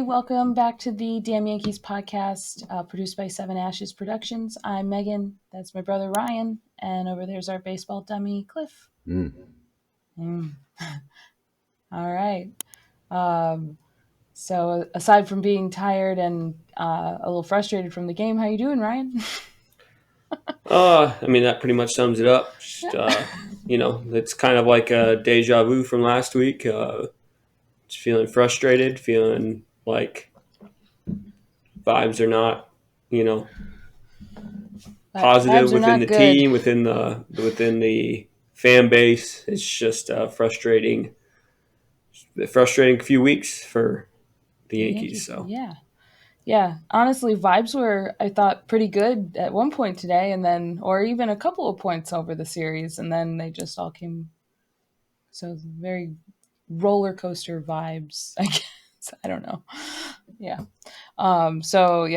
welcome back to the Damn Yankees podcast, produced by Seven Ashes Productions. I'm Megan. That's my brother Ryan, and over there's our baseball dummy Cliff. All right. So aside from being tired and a little frustrated from the game, how you doing, Ryan? That pretty much sums it up. Just, it's kind of like a deja vu from last week. Just feeling frustrated, feeling like vibes are not, positive Vibes are within not the good. team, within the fan base. It's just frustrating few weeks for the Yankees. So Yeah. Honestly, vibes were, I thought, pretty good at one point today, and then, or even a couple of points over the series, and then they just all came. So very roller coaster vibes, I guess. I don't know. Yeah.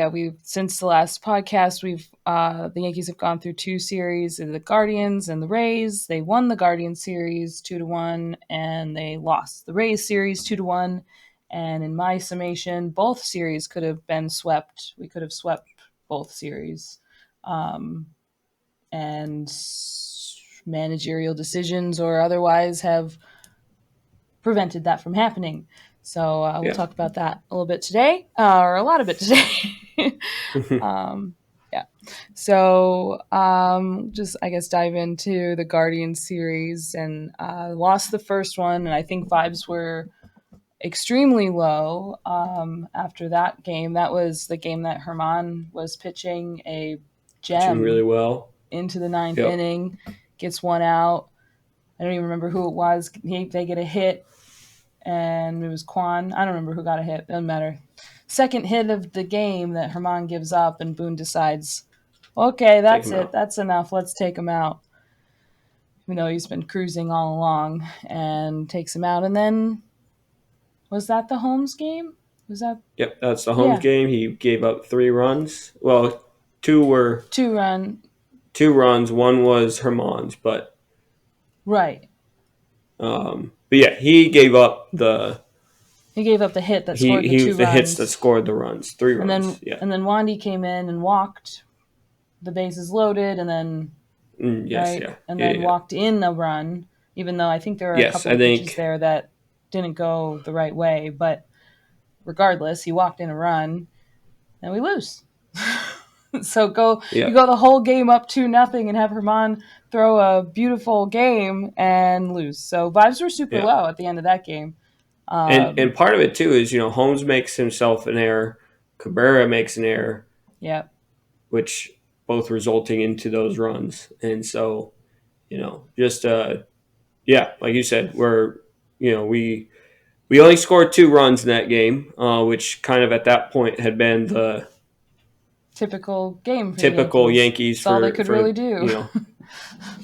We've since the last podcast, we've the Yankees have gone through two series, the Guardians and the Rays. They won the Guardians series 2-1, and they lost the Rays series 2-1. And in my summation, both series could have been swept. We could have swept both series, and managerial decisions or otherwise have prevented that from happening. So we'll talk about that a little bit today, or a lot of it today. So just, I guess, dive into the Guardians series, and lost the first one, and I think vibes were extremely low after that game. That was the game that Herman was pitching a pitching really gem well into the ninth inning, gets one out. I don't even remember who it was. They get a hit, and it was Kwan. I don't remember who got a hit. Doesn't matter. Second hit of the game that Herman gives up, and Boone decides, okay, that's it. That's enough. Let's take him out. Even though he's been cruising all along, and takes him out. And then, was that the Holmes game? Was that? Yep, that's the Holmes game. He gave up 3 runs. Well, 2 were 2 runs. One was Herman's, but right. But yeah, he gave up the hit that scored the 2 runs. The hits that scored the runs, 3 runs. And then Wandy came in and walked. The bases loaded, and then walked in a run. Even though I think there were a couple of pitches there that didn't go the right way, but regardless, he walked in a run, and we lose. So you go the whole game up 2-0 and have Herman throw a beautiful game and lose. So vibes were super low at the end of that game. And part of it too is, Holmes makes himself an error, Cabrera makes an error. Yeah. Which both resulting into those runs. And so, just like you said, we only scored 2 runs in that game, which kind of at that point had been the typical game for typical Yankees. That's all they could really do.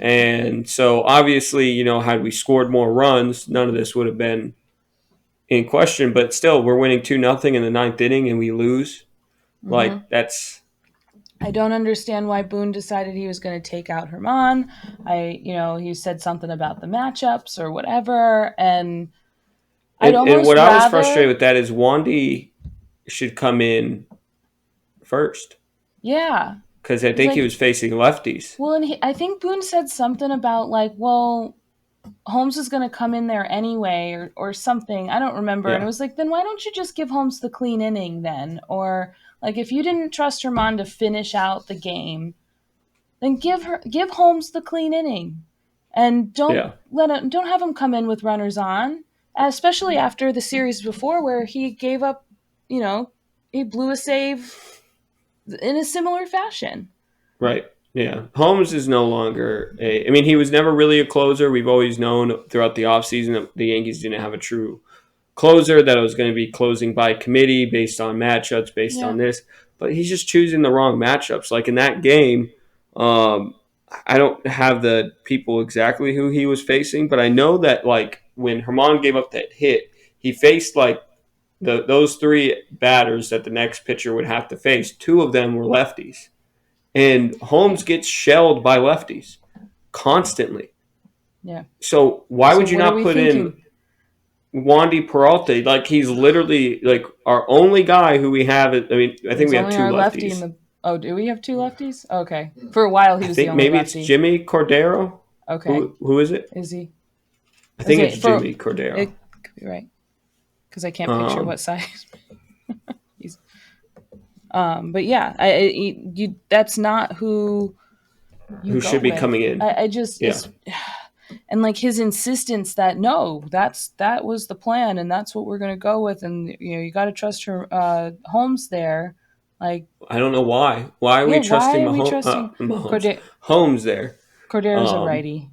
And so obviously, had we scored more runs, none of this would have been in question. But still, we're winning 2-0 in the 9th inning and we lose. Mm-hmm. Like, that's... I don't understand why Boone decided he was going to take out Herman. He said something about the matchups or whatever, and I was frustrated with that is Wandy should come in first. Yeah. Because I think he was facing lefties. Well, and I think Boone said something about Holmes is going to come in there anyway or something. I don't remember. Yeah. And it was like, then why don't you just give Holmes the clean inning then? Or if you didn't trust Herman to finish out the game, then give Holmes the clean inning. And don't have him come in with runners on, especially after the series before where he gave up, he blew a save in a similar fashion. Right. Yeah. Holmes is no longer he was never really a closer. We've always known throughout the offseason that the Yankees didn't have a true closer, that it was going to be closing by committee based on matchups, based on this. But he's just choosing the wrong matchups. Like in that game, I don't have the people exactly who he was facing, but I know that when Herman gave up that hit, he faced those 3 batters that the next pitcher would have to face. 2 of them were lefties. And Holmes gets shelled by lefties constantly. Yeah. So why would you not put in Wandy Peralta, like he's literally like our only guy who we have. I mean, I think He's we have only two our lefty in lefties. the. Oh, do we have two lefties? Okay. For a while, he I was the think only maybe it's lefty. Jimmy Cordero. Okay. Who is it? Is he? I Is think it's it for? Jimmy Cordero. It could be right because I can't picture Um, what side he's. But yeah, you. That's not who you who go should be with. coming in? I just Yeah, it's and like his insistence that no, that was the plan and that's what we're gonna go with, and you got to trust her Holmes there, like I don't know why. Why are yeah, we why trusting are we trusting Holmes there? Cordero's a Um, righty?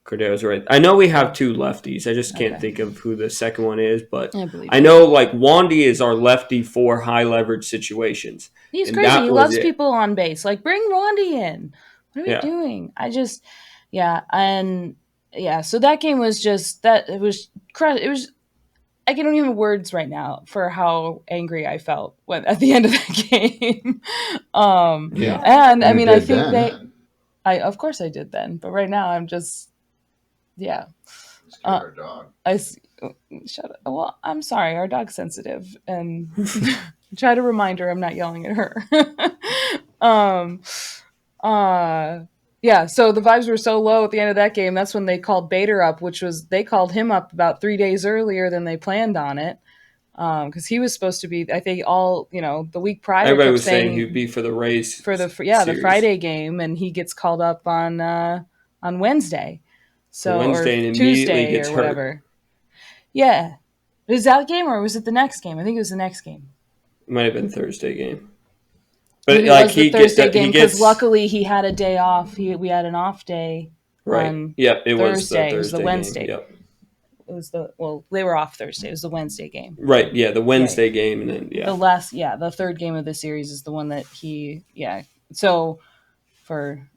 Cordero's right. I know we have Yeah, two lefties. I just can't okay, think of who the second one is, but I believe I you. know like Wandy is our lefty for high leverage situations, He's and crazy. that He was loves it. people on base. Like, bring Rondi in. What are we Yeah, doing? Yeah, and yeah. So that game was just that. It was. It was. I don't even have words right now for how angry I felt when at the end of that game. yeah. And I You mean, I did think then. they. I of course I did then, but right now I'm just yeah. Scared Uh, our dog. shut up. Well, I'm sorry. Our dog's sensitive, and try to remind her I'm not yelling at her. um, uh, yeah. So the vibes were so low at the end of that game. That's when they called Bader up, which was they called him up about 3 days earlier than they planned on it. Because he was supposed to be, I think, all the week prior Everybody kept was saying saying he'd be for the Rays for the series, Friday game, and he gets called up on Wednesday, the so or Wednesday, and immediately Tuesday gets or hurt. whatever. Yeah, was that game or was it the next game? I think it was the next game. It might have been Thursday game, but Maybe it like was the Thursday game he because gets luckily he had a day off. We had an off day right. on Yep, it was the Thursday. It was the Thursday game. Wednesday. Yep, It was the well, they were off Thursday. It was the Wednesday game. right. Yeah, the Yeah, yeah. Wednesday game, and then The yeah, last, yeah, the third game of the series is the one that he, yeah. So for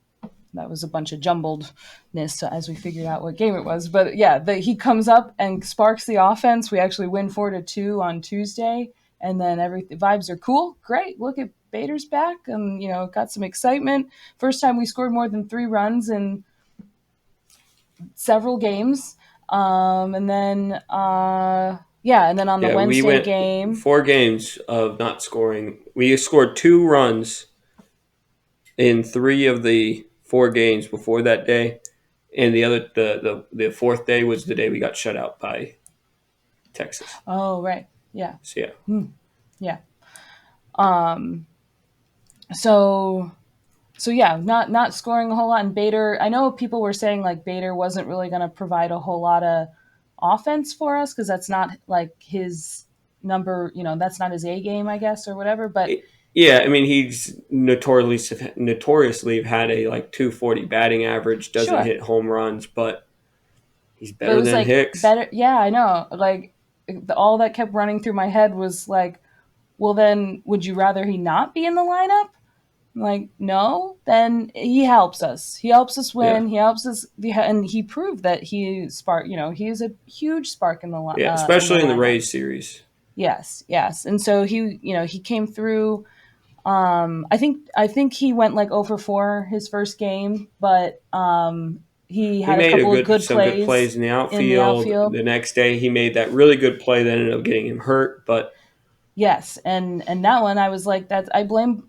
that was a bunch of jumbledness as we figured out what game it was. But yeah, he comes up and sparks the offense. We actually win 4-2 on Tuesday, and then the vibes are cool. Great, look at Bader's back, and got some excitement. First time we scored more than 3 runs in several games. And then yeah, and then on the yeah. We Wednesday went game, 4 games of not scoring. We scored 2 runs in 3 of the 4 games before that day, and the fourth day was the day we got shut out by Texas. oh right, yeah, So yeah, yeah. Um, so yeah, not scoring a whole lot. And Bader, I know people were saying like Bader wasn't really going to provide a whole lot of offense for us because that's not like his number. That's not his A game, I guess, or whatever. But yeah. I mean, he's notoriously had a like 240 batting average. Doesn't sure, hit home runs, but he's but it better was than like Hicks. better. Yeah, I know. Like all that kept running through my head was like, well, then would you rather he not be in the lineup? Like, no, then he helps us. He helps us Yeah, win. He helps us, and he proved that he spark. He is a huge spark yeah. in the Especially in the lineup. Rays series. Yes, yes, and so he came through. I think he went like 0 for 4 his first game, but he He had a made couple of good some good plays plays in the in the outfield. outfield. The next day, he made that really good play that ended up getting him hurt. But Yes, and that one I was like that I blame,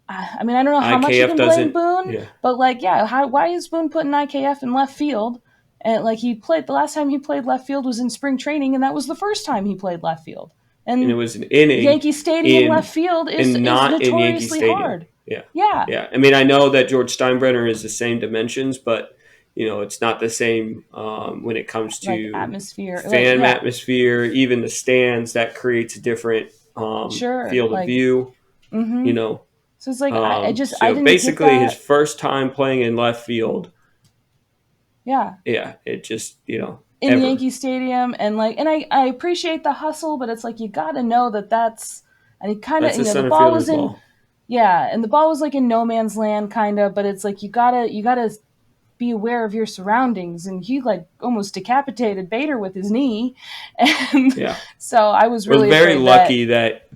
I mean I don't know how much you IKF can blame doesn't. Boone, Yeah, but like yeah, why is Boone putting IKF in left field? And like he played the last time he played left field was in spring training and that was the first time he played left field. and it And was an inning Yankee Stadium left in field and is not in Yankee notoriously Stadium. hard. Yeah, Yeah, yeah. I mean, I know that George Steinbrenner is the same dimensions, but it's not the same when it comes like to atmosphere, like fan yeah, atmosphere. Even the stands that creates a different sure, field of like view. You mm-hmm. know, So it's like I just I so didn't get basically his that. first time playing in left field. Yeah, Yeah, it just in ever. Yankee Stadium and I appreciate the hustle, but it's like you got to know that that's and he kind of That's the the center ball fielder's was in ball. yeah, and the ball was like in no man's land kind of, but it's like you gotta be aware of your surroundings, and he like almost decapitated Bader with his knee, and Yeah, so I was was really very afraid that lucky that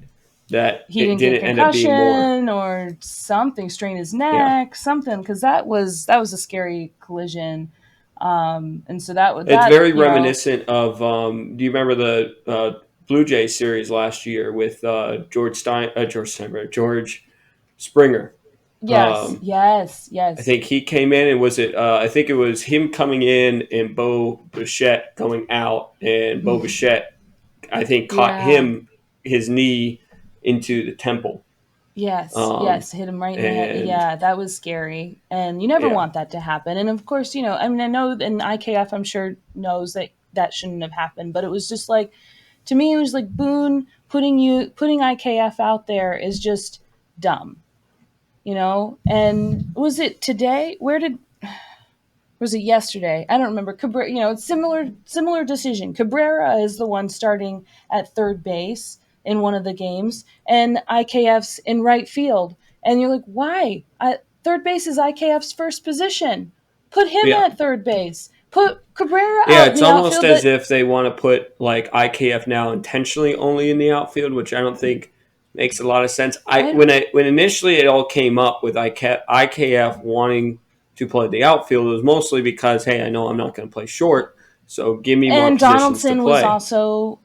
he it didn't get didn't end up being more. concussion or something, strain his Yeah, neck, something, because that was a scary collision. And so It's that very reminiscent of. Do you remember the Blue Jays series last year with George Springer? yes, Um, yes, I yes. think he came in and was it? I think it was him coming in and Bo Bichette going out, and Bo Bichette I think caught Yeah. his knee into the temple. Yes, Um, yes, hit him right in the head. and Yeah, that was scary. And you never yeah, want that to happen. And of course, I mean, I know, and IKF, I'm sure, knows that that shouldn't have happened, but it was just like, to me, it was like Boone putting IKF out there is just dumb, And was it today? Was it yesterday? I don't remember. It's similar decision. Cabrera is the one starting at third base in one of the games, and IKF's in right field. And you're like, why? Third base is IKF's first position. Put him yeah, at third base. Put Cabrera yeah. out in It's the almost outfield. as That if they want to put like IKF now intentionally only in the outfield, which I don't think makes a lot of sense. I When initially it all came up with IKF wanting to play the outfield, it was mostly because hey, I know I'm not going to play short, so give me more and positions to Donaldson was play also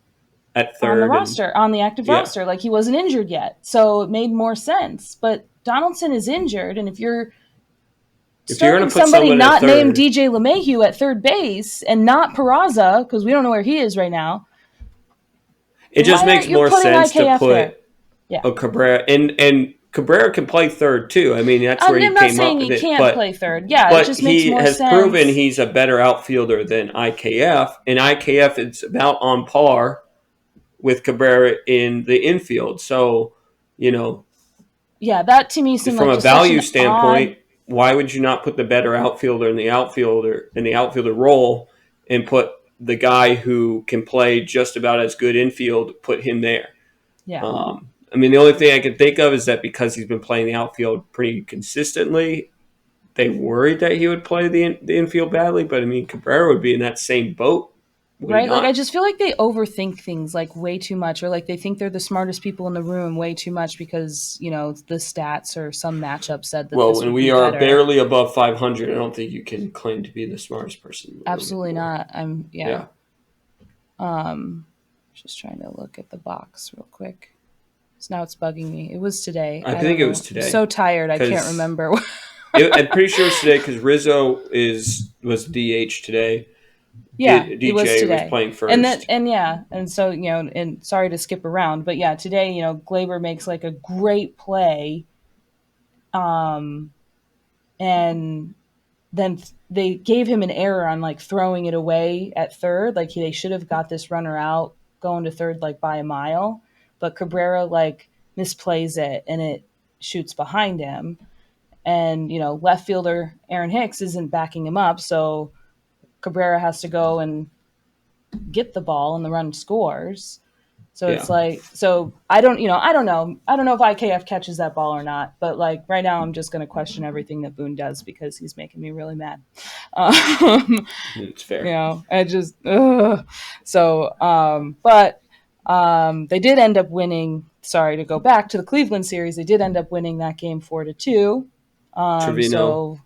at on the third and roster, on the active yeah. roster. Like he wasn't injured yet, so it made more sense. But Donaldson is injured, and if you're If you're going starting to put somebody someone at not named third, DJ LeMahieu at third base and not Peraza, because we don't know where he is right now, it just why aren't makes you more putting sense to IKF put there? Yeah. a Cabrera and Cabrera can play third too. I mean, that's where he I'm not came saying up with he it, can't play third. Yeah, it just makes he more has proven sense. he's a better outfielder than IKF, and IKF is about on par with Cabrera in the infield. So, you know, Yeah, that to me seemed from like a just such value an odd. standpoint, why would you not put the better outfielder in the outfielder role and put the guy who can play just about as good infield, put him there? Yeah. I mean, the only thing I can think of is that because he's been playing the outfield pretty consistently, they worried that he would play the infield badly. But I mean, Cabrera would be in that same boat, would he Right? Like I not? just feel like they overthink things like way too much, or like they think they're the smartest people in the room way too much because, the stats or some matchup said that Well, this when would be we are better. barely above 500, I don't think you can claim to be the smartest person in the room Absolutely anymore. not. Yeah. Yeah, Just trying to look at the box real quick. So now it's bugging me. It was today. I I don't think it was know. I'm today so tired. I can't because remember. I'm pretty sure it's today because Rizzo is was DH today. Yeah, it was DJ was today. playing And then first. and yeah, and so and sorry to skip around, but yeah, today Glaber makes like a great play, and then they gave him an error on like throwing it away at third. Like they should have got this runner out going to third like by a mile, but Cabrera like misplays it and it shoots behind him. And left fielder Aaron Hicks isn't backing him up, so Cabrera has to go and get the ball and the run scores. So it's Yeah, like, so I don't know if IKF catches that ball or not, but like right now I'm just going to question everything that Boone does because he's making me really mad. um, it's fair. I just so but they did end up winning. Sorry to go back to the Cleveland series, they did end up winning that game 4-2. Trevino,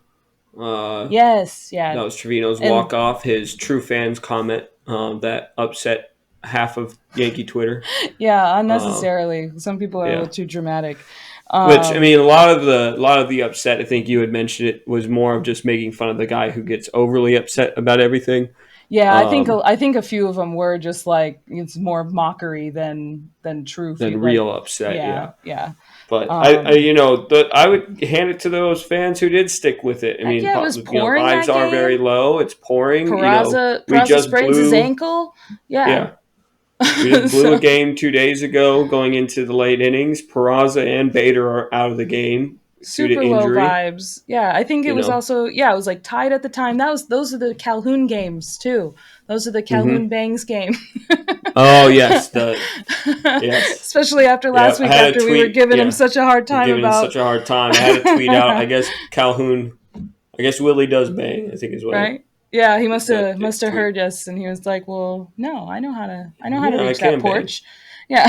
So uh, yes, yeah, that was Trevino's and walk off. His true fans comment that upset half of Yankee Twitter. yeah, Uh, unnecessarily. Some people are a little yeah, too dramatic. which I Um, mean, a lot of the upset. I think you had mentioned it was more of just making fun of the guy who gets overly upset about everything yeah, um, I think a few of them were just like it's more mockery than true. than Like, real upset. yeah, Yeah. yeah. But Um, I would hand it to those fans who did stick with it. I Heck mean, yeah, it was pouring lives that are very game. low. It's pouring. We Peraza just sprains his blew. ankle. Yeah. Yeah, we just blew a So game 2 days ago, going into the late innings. Peraza and Bader are out of the game due to super low injury. vibes. Yeah, I think it You was know. also, yeah, it was like tied at the time. Those are the Calhoun games too. Those are the Calhoun Hmm. Bangs game. Oh yes, the yes, Especially after yeah. last I week had a after we were tweet. giving him Yeah, such a hard we're time giving him about such a hard time. I had a tweet out. I guess Calhoun. I guess Willie does bang. I think is what right? Yeah, he that must have tweet. heard us, and he was like, "Well, no, I know how to Yeah, I reach that can bang. porch." Yeah.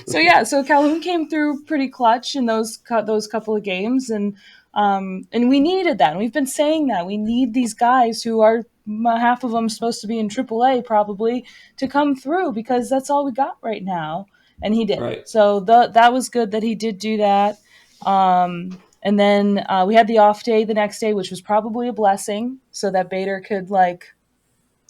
So yeah, so Calhoun came through pretty clutch in those couple of games, and And we needed that. And we've been saying that we need these guys who are half of them supposed to be in AAA probably to come through because that's all we got right now. And he did. Right. So that was good that he did do that. And then we had the off day the next day, which was probably a blessing, so that Bader could like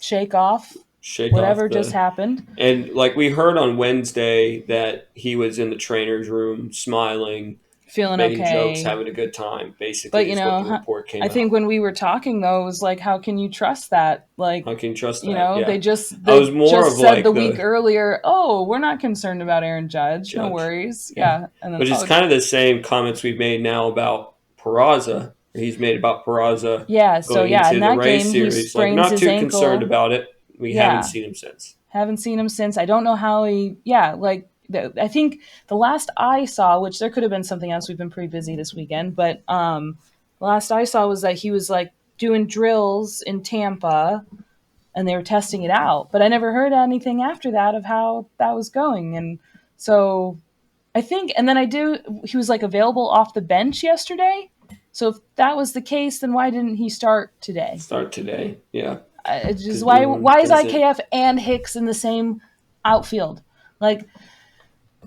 shake off Shake off whatever just the happened. and like we heard on Wednesday that he was in the trainer's room smiling, Feeling making jokes, okay. having a good time. But Basically, is what the report I came think out. when we were talking though, it was like, how can you trust that? Like, I can trust that. they Yeah, just I was they more just of said the like week the earlier, oh, we're not concerned about Aaron Judge, no judge. worries, Yeah, yeah, and then which is kind of the same comments we've made now about Peraza. He's made about Peraza yeah, so going yeah, in into the that Rays game he series. Like, sprains not his too concerned ankle. about it. We haven't Yeah, seen him since. haven't seen him since. I don't know how he. Yeah, like I think the last I saw, which there could have been something else. We've been pretty busy this weekend, but the last I saw was that he was like doing drills in Tampa, and they were testing it out. But I never heard anything after that of how that was going, and so I think. And then I do. He was like available off the bench yesterday. So if that was the case, then why didn't he start today? Start today. Yeah, It's just because Boone why is doesn't. IKF and Hicks in the same outfield, like,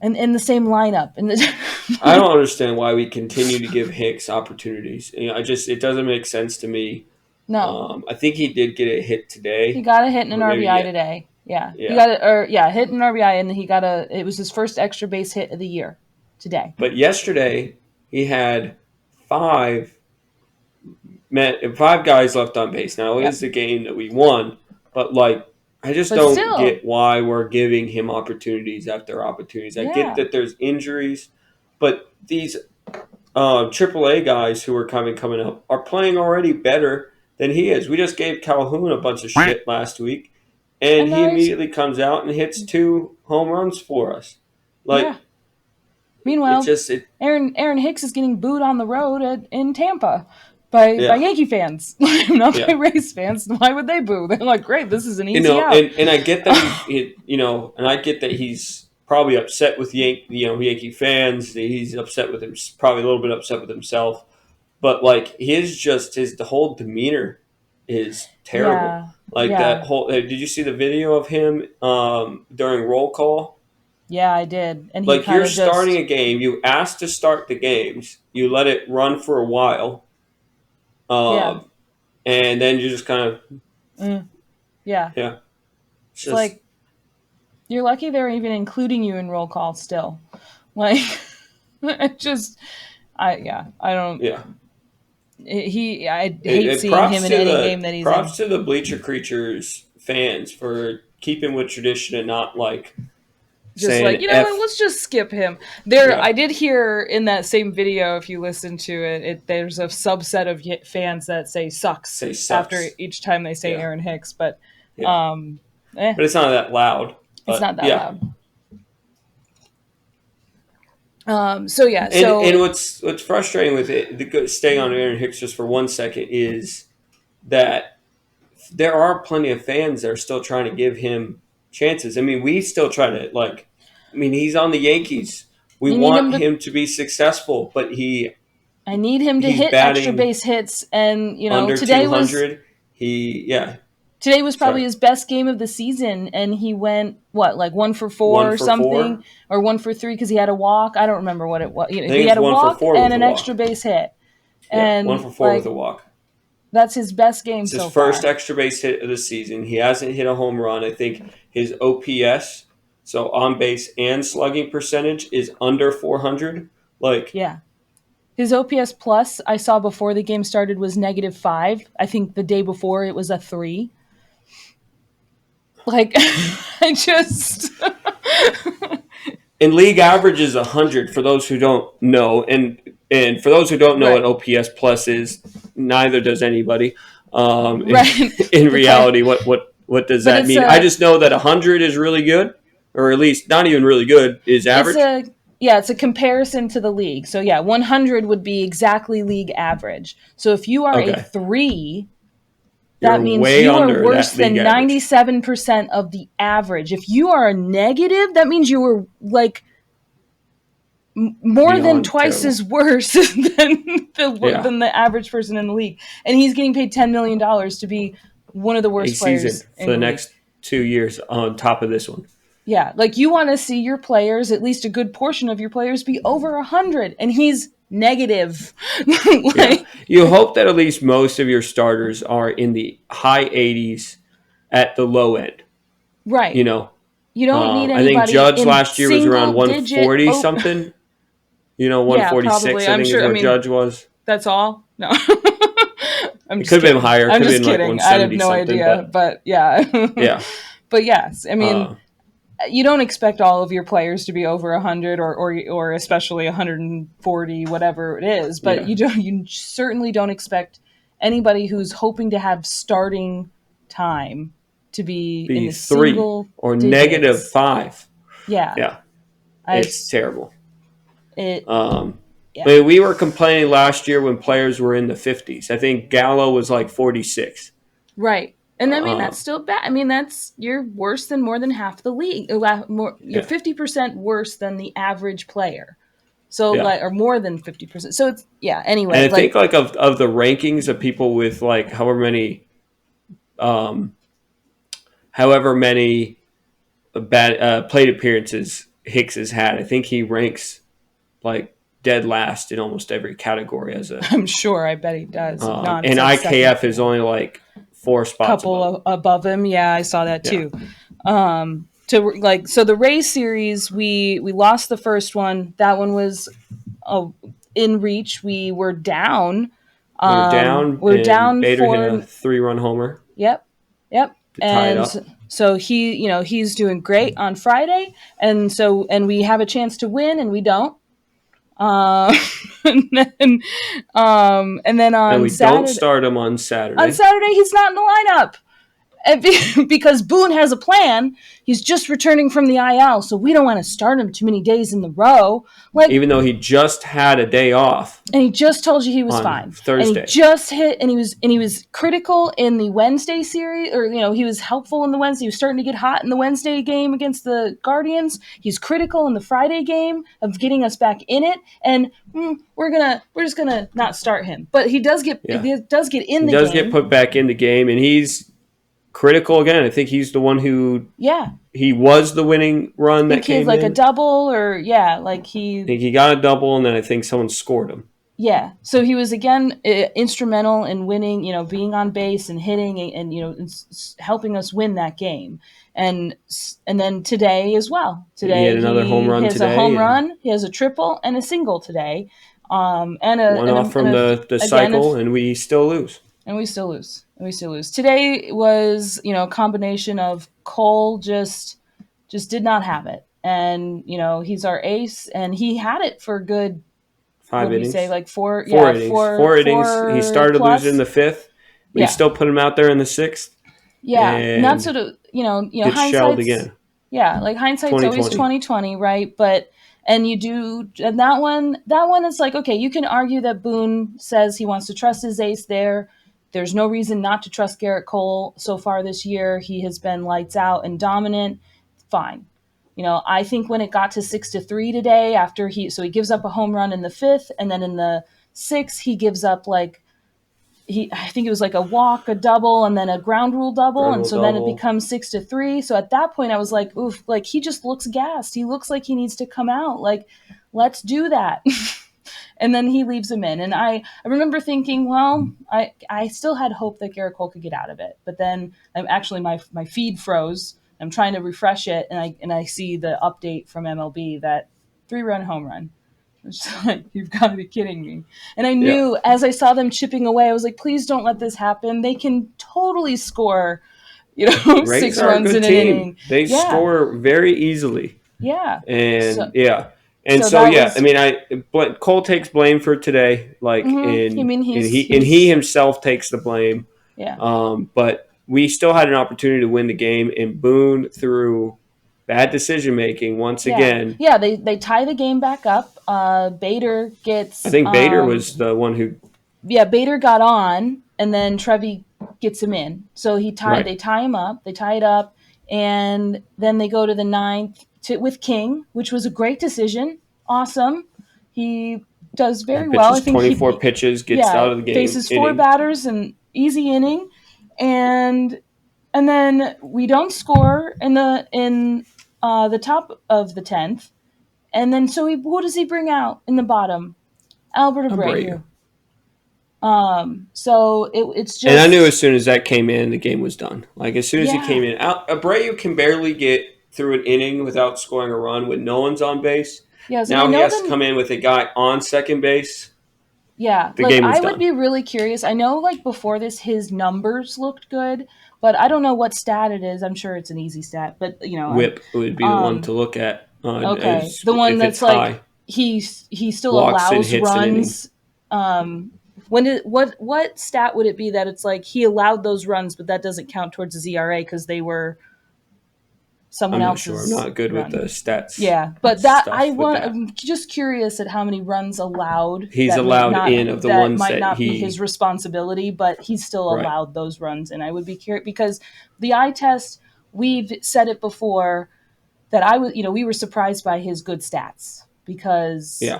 and in the same lineup? And I don't understand why we continue to give Hicks opportunities. I just it doesn't make sense to me. no, I think he did get a hit he today, got a hit in an or maybe RBI yeah, today. Yeah, he yeah. got it, or yeah, hit an RBI, and he got a. It was his first extra base hit of the year today. But yesterday he had five five guys left on base. Now it is Yep, the game that we won, but like I just but don't still, get why we're giving him opportunities after opportunities. I get yeah, that there's injuries, but these AAA guys who are coming up are playing already better than he is. We just gave Calhoun a bunch of shit last week, and and he now he's immediately comes out and hits two home runs for us. yeah. Like it Meanwhile, just it Aaron Hicks is getting booed on the road in Tampa by yeah Yankee fans, not by yeah. Rays fans. Why would they boo? They're like, great, this is an You easy know, out. and I get that and I get that he's probably upset with Yankee fans. He's upset with him, probably a little bit upset with himself. But like his the whole demeanor is terrible. Yeah, Like that yeah, whole. Did you see the video of him during roll call? yeah. I did, and he Like kind you're of starting just a game, you ask to start the games, you let it run for a while, yeah, um, and then you just kind of mm, yeah. yeah, it's It's just like you're lucky they're even including you in roll call still. Like, it just, I don't. yeah. I hate seeing him in any game that he's Props in. to the bleacher creatures fans for keeping with tradition and not like Just like, saying you know what, f. let's just skip him. There, Yeah, I did hear in that same video, if you listen to it, there's a subset of fans that say sucks say after sucks. each time they say Yeah, Aaron Hicks, but yeah, um, eh, but it's not that loud. it's But not that yeah, loud. So yeah, and so what's frustrating with it, staying on Aaron Hicks just for 1 second, is that there are plenty of fans that are still trying to give him chances. I mean, we still try to like. I mean, he's on the Yankees. We you need him want to. him to be successful, but I need him to he's hit extra batting base hits, and under today was 200. Yeah, probably sorry, his best game of the season, and he went what, like 1 for 4 one or for something, four. or 1 for 3 because he had a walk. I don't remember what it was. I He think had it's a one for walk four and with a an extra walk. base hit, Yeah, one and for four with a like walk. that's his best game It's his so first far. extra base hit of the season. He hasn't hit a home run. I think his OPS, so on base and slugging percentage, is under 400. Like, Yeah, his OPS plus I saw before the game started was -5. I think the day before it was a 3. Like, I just and league average is 100 for those who don't know. And for those who don't know what right, OPS plus is, neither does anybody. In, right. in But reality, what does but that it's mean? I just know that 100 is really good, or at least not even really good, is it's average. a yeah, it's a comparison to the league. So yeah, 100 would be exactly league average. So if you are a Okay. 3, that You're means way you are under worse that league than average. 97% of the average. If you are a negative, that means you were like more than beyond twice terrible. as worse Yeah, than the average person in the league, and he's getting paid $10 million to be one of the a worst season players for in the the league. next 2 years on top of this one. Yeah, like you want to see your players, at least a good portion of your players, be over 100, and he's negative. Yeah, Like, you hope that at least most of your starters are in the high 80s at the low end. You right. know, You don't need I think anybody Judge in last year was around single digit. 140 Oh, something. yeah, probably. 146 I I'm think is sure. I where mean, Judge was. that's all. No, I'm It just could have been kidding. higher. It I'm could have just been like kidding. I have 170 no something. idea, But but yeah. yeah, But yes, I mean, uh, you don't expect all of your players to be over 100 or especially 140, whatever it is, but yeah, you certainly don't expect anybody who's hoping to have starting time to be in be the 3 single or negative digits. 5. Yeah, Yeah, it's it's terrible. it. Um, I Yeah, mean, we were complaining last year when players were in the 50s. I think Gallo was like 46. right. And I mean Uh, that's still bad. I mean that's you're worse than more than half the league. You're yeah, 50% worse than the average player. So yeah. like or more than 50%. So it's yeah. And Anyway, I think like like of the rankings of people with like um, however many bad plate appearances Hicks has had, I think he ranks like dead last in almost every category as a I'm sure. I bet he does. If not, it's and like second IKF is fiddle. only like 4 spots above him. Above him. Yeah, I saw that Yeah, too. To like so the Rays series, we lost the first one. That one was in reach. We were down. we were down, We were and down Bader hit for a 3-run homer yep, yep. to tie it And up. so he's doing great on Friday, and we have a chance to win, and we don't. Uh, and then and then And we don't start him on on Saturday, Saturday he's not in the lineup. Because Boone has a plan. He's just returning from the IL, so we don't want to start him too many days in the row. Like, even though he just had a day off and he just told you he was on fine, and he Thursday. just hit, and he was critical in the Wednesday series, or he was helpful in the Wednesday. He was starting to get hot in the Wednesday game against the Guardians. He's critical in the Friday game of getting us back in it, and we're just gonna not start him. But Yeah, he does get in he the does get game. put back in the game, and he's critical again. I think he's the one who Yeah, he was the winning run I that think he had came like a in. double, or yeah, like I think he got a double, and then I think someone scored him. yeah. So he was again instrumental in winning, being on base and hitting and helping us win that game. And and then today as well. He had Today another home he run has a today, home and run, he has a triple and a single today. one off And from the again cycle, if and we still lose. and we still lose. And we still lose. Today was, a combination of Cole just did not have it. And, he's our ace and he had it for good, what Five did we say, innings, like four, four yeah, innings, four 4 innings. He four started losing in plus. the fifth. We Yeah. still put him out there in the sixth, Yeah. And that's and sort of, gets shelled hindsight's again. yeah, like hindsight's always 2020. 2020, right? But and you do and that one is like, okay, you can argue that Boone says he wants to trust his ace there. There's no reason not to trust Garrett Cole so far this year. He has been lights out and dominant. Fine. I think when it got to 6-3 today, after he gives up a home run in the fifth, and then in the sixth, he gives up like I think it was like a walk, a double, and then a ground rule double, Ground and rule so then it double. becomes 6-3. So at that point, I was like, oof, like he just looks gassed. He looks like he needs to come out. Like, let's do that. And then he leaves him in, and I remember thinking, well, I still had hope that Garrett Cole could get out of it, but then actually my feed froze. I'm trying to refresh it, and I see the update from MLB that 3-run home run. It's like, you've got to be kidding me. And I Yeah, knew as I saw them chipping away, I was like, please don't let this happen. They can totally score, Rays six are a runs good in an team. inning. They Yeah. score very easily, Yeah. and So yeah, and so so that yeah. I was mean, Cole takes blame for today, like I mean and he he's himself takes the blame. yeah. But we still had an opportunity to win the game, and Boone through bad decision making once Yeah. again. Yeah, they tie the game back up. Bader I gets think Bader was the one who yeah, Bader got on, and then Trevi gets him in. So right. they tie him up, they tie it up, and then they go to the ninth with King, which was a great decision. awesome. He does He very well. I pitches think 24 pitches, gets yeah, out of the game faces four inning. batters and easy inning, and then we don't score in the top of the 10th, and then so who does he bring out in the bottom? Albert Abreu. Abreu. So it's And I knew as just soon as that came in, the game was done. Like as soon as he came yeah, in, Abreu can barely get through an inning without scoring a run when no one's on base. yes, and I Now he know has to them. come in with a guy on second base. Yeah, The like game was I would done. be really curious. I know like before this his numbers looked good, but I don't know what stat it is. I'm sure it's an easy stat, but Whip would be the one to look at okay, the one if it's that's like high. he still Walks and allows hits an inning. runs. When did what stat would it be that it's like he allowed those runs, but that doesn't count towards his ERA because they were someone I'm not sure. I'm else's not good with the run. stats Yeah, but that stuff with that. I'm just curious at how many runs allowed He's allowed in of the that ones might that not be his he responsibility, but he's still right. allowed those runs, and I would be curious because the eye test. We've said it before that I was, we were surprised by his good stats because, Yeah.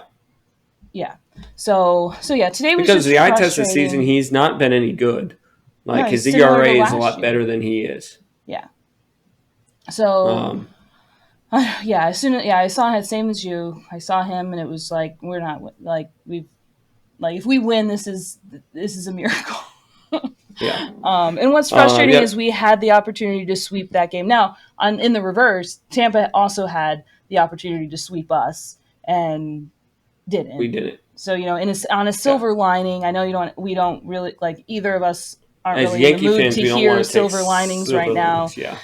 yeah. So yeah, today was Because just the eye test this season, frustrating. he's not been any good. No, Like he's his similar to ERA is a last lot better year. than he is. Yeah. So Um, yeah, as soon as I saw him, same as you. I saw him, and it was like we're not like we've like if we win, this is a miracle. yeah. And what's frustrating is Yep. we had the opportunity to sweep that game. Now, in the reverse, Tampa also had the opportunity to sweep us and We didn't. didn't. So on a Yeah. silver lining, I know we don't really like either of us aren't As really in the Yankee mood fans, to we don't hear want to take silver linings right silver now, linings. Yeah.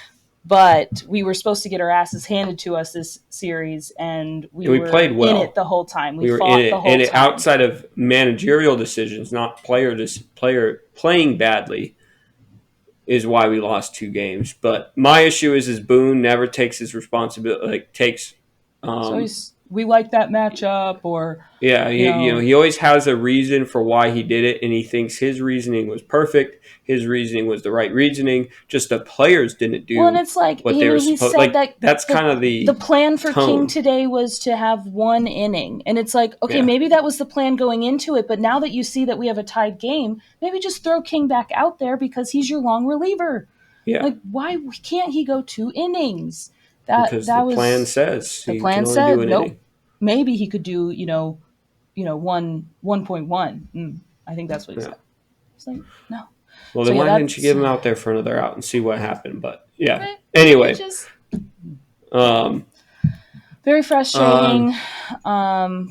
but we were supposed to get our asses handed to us this series, and we And we were played in it well. the whole time. We We were in fought the it, whole and time. outside of managerial decisions, not player playing badly, is why we lost two games. But my issue is Boone never takes his responsibility. Like takes, So um, we like that matchup, or yeah, you know, he always has a reason for why he did it, and he thinks his reasoning was perfect. His reasoning was the right reasoning. Just the players didn't well, and do it's like what they were he supposed. said Like that that's the kind of the the plan for King tone. today was to have one inning, and it's like okay, Yeah, maybe that was the plan going into it, but now that you see that we have a tied game, maybe just throw King back out there because he's your long reliever. yeah. Like why can't he go 2 innings? That Because the that plan was says the he can plan only do said. an Nope, inning. maybe he could do 1.1. I think that's what he Yeah. said. It's like no. Well, So then yeah, why didn't you that's give him out there for another out and see what happened? But yeah. right. It Anyway, just um, very um, frustrating. And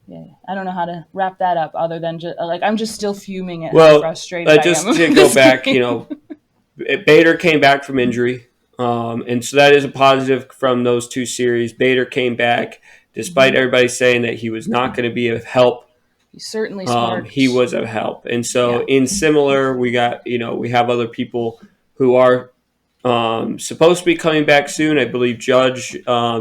yeah. I don't know how to wrap that up other than just like I'm just still fuming at how well, frustrated I am just to about go this back, game. Bader came back from injury, and so that is a positive from those two series. Bader came back despite Mm-hmm. everybody saying that he was not going to be of help. He certainly He sparked. was of help, and so Yeah, in similar, we got we have other people who are supposed to be coming back soon. I believe Judge,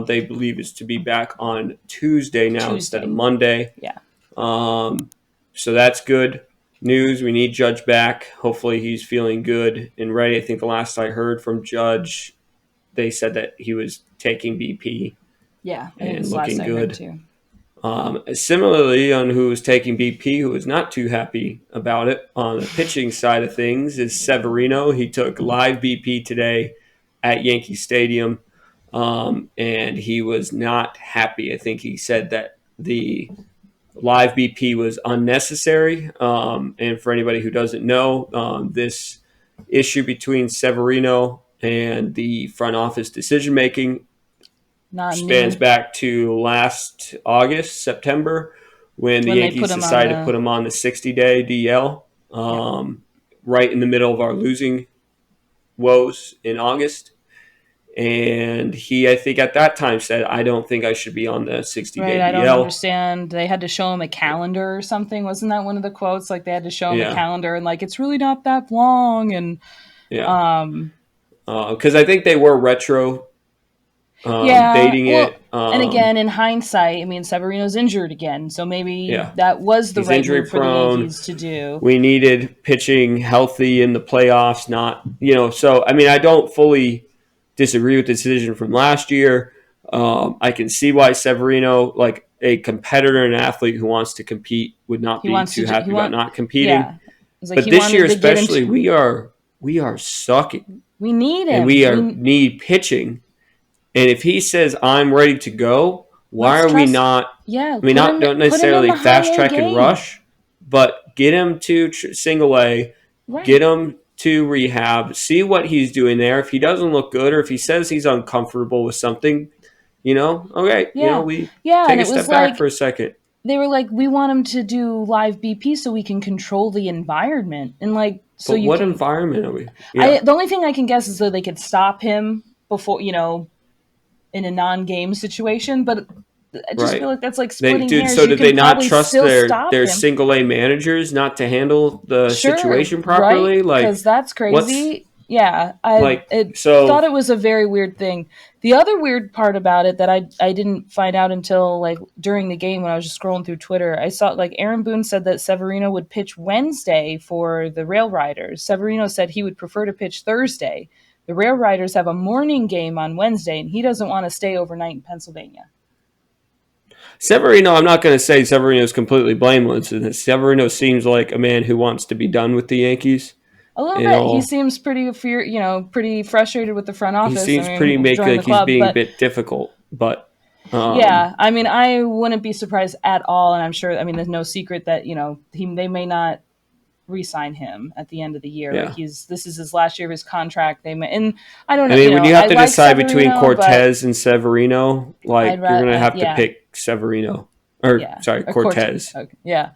they believe is to be back on Tuesday now instead of Tuesday. Monday. Yeah, Um, so that's good news. We need Judge back. Hopefully he's feeling good and ready. I think the last I heard from Judge, they said that he was taking BP yeah. I think and it's the last looking I heard good. too. Similarly, on who was taking BP, who was not too happy about it on the pitching side of things, is Severino. He took live BP today at Yankee Stadium, and he was not happy. I think he said that the live BP was unnecessary. And for anybody who doesn't know, this issue between Severino and the front office decision making Not spans new back to last August, September, when the when they put Yankees him on decided to the put him on the 60-day DL, yeah. right in the middle of our losing woes in August. And he, I think at that time, said, I don't think I should be on the Right, 60-day I don't DL. understand. They had to show him a calendar or something. Wasn't that one of the quotes? Like they had to show him a Yeah, calendar and like it's really not that long. And yeah. um, Because I think they were retro yeah, dating well, it. and again, in hindsight, I mean, Severino's injured again, so maybe Yeah, that was the he's right injury move for the prone. Yankees to do. We needed pitching healthy in the playoffs, not. So I mean, I don't fully disagree with the decision from last year. I can see why Severino, like a competitor and athlete who wants to compete, would not He be wants too to. He happy about want. not competing. Yeah, it's like But he this year wanted to get into. especially, we are sucking, We need and him. we are need pitching. And if he says I'm ready to go, why Let's are we trust. not? Yeah, I mean, not don't put him in necessarily the high fast A track and game. rush, but get him to single A, get Right. him to rehab, see what he's doing there. If he doesn't look good, or if he says he's uncomfortable with something, okay, Yeah. we Yeah, take and a it was step back like for a second. they were like, we want him to do live BP so we can control the environment and like so But you what can. environment are we? I Yeah, the only thing I can guess is that they could stop him before in a non-game situation, but I just feel right. like that's like They, splitting dude. hairs. So You did can they not probably trust still stop their him. single A managers not to handle the Sure, situation right? properly? Because Like, that's what's crazy. Yeah, I like thought so? it was a very weird thing. The other weird part about it that I didn't find out until like during the game when I was just scrolling through Twitter, I saw like Aaron Boone said that Severino would pitch Wednesday for the Rail Riders. Severino said he would prefer to pitch Thursday. The Rail Riders have a morning game on Wednesday, and he doesn't want to stay overnight in Pennsylvania. Severino, I'm not going to say Severino is completely blameless. Severino seems like a man who wants to be done with the Yankees. A little And bit. He all seems pretty frustrated with the front he office. I seems pretty mean, make join like the he's club, being a but bit difficult. But um, yeah, I mean, I wouldn't be surprised at all, and I'm sure. I mean, there's no secret that they may not re-sign him at the end of the year. Like yeah. this is his last year of his contract. They may, and I don't I know. mean, when you have I to like decide between Severino, but Cortez and Severino, I'd like you're rather going to have to yeah, pick Severino or yeah, sorry, or court. Cortez. Okay, yeah.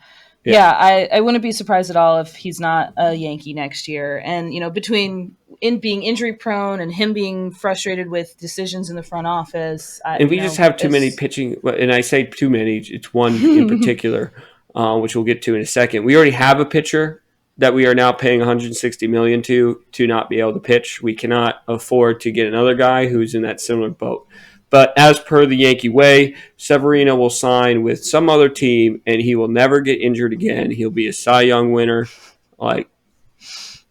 Yeah. Yeah, I wouldn't be surprised at all if he's not a Yankee next year. And between in being injury prone and him being frustrated with decisions in the front office, And we just have too many it's pitching. And I say too many. It's one in particular, which we'll get to in a second. We already have a pitcher that we are now paying 160 million to not be able to pitch. We cannot afford to get another guy who's in that similar boat. But as per the Yankee way, Severino will sign with some other team, and he will never get injured again. He'll be a Cy Young winner. Like,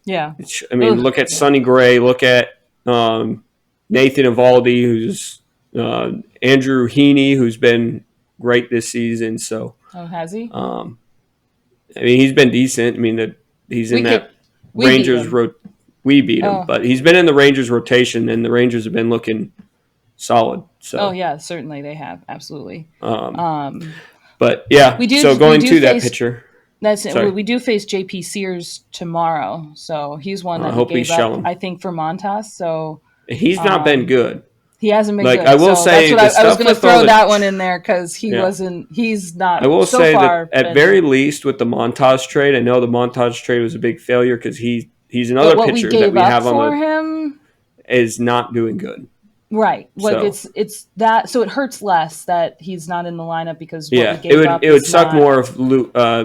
yeah. I mean, Ugh, look at yeah. Sonny Gray. Look at um, Nathan Evaldi, who's uh, Andrew Heaney, who's been great this season. So, Oh, has he? um, I mean, he's been decent. I mean, he's We in could that we beat Rangers. him. We beat him, Oh, but he's been in the Rangers rotation, and the Rangers have been looking solid. oh So, yeah, certainly they have absolutely. um, Um, but yeah. So we going do to that face pitcher, that's it. sorry. We do face JP Sears tomorrow, so he's one I that we hope he's gave up, shelling. I think, for Montas. So He's not been um, good. he hasn't been Like I good. will So that's say, what the I was stuff going to with all throw the that one in there because yeah. he's I not will so say that far at been. very least with the Montage trade, I know the Montage trade was a big failure because he's But another what we pitcher that gave we up have on for the him, is not doing good. right? Like So it's that, so it hurts less that he's not in the lineup because what we yeah, it gave would up it would is suck not more if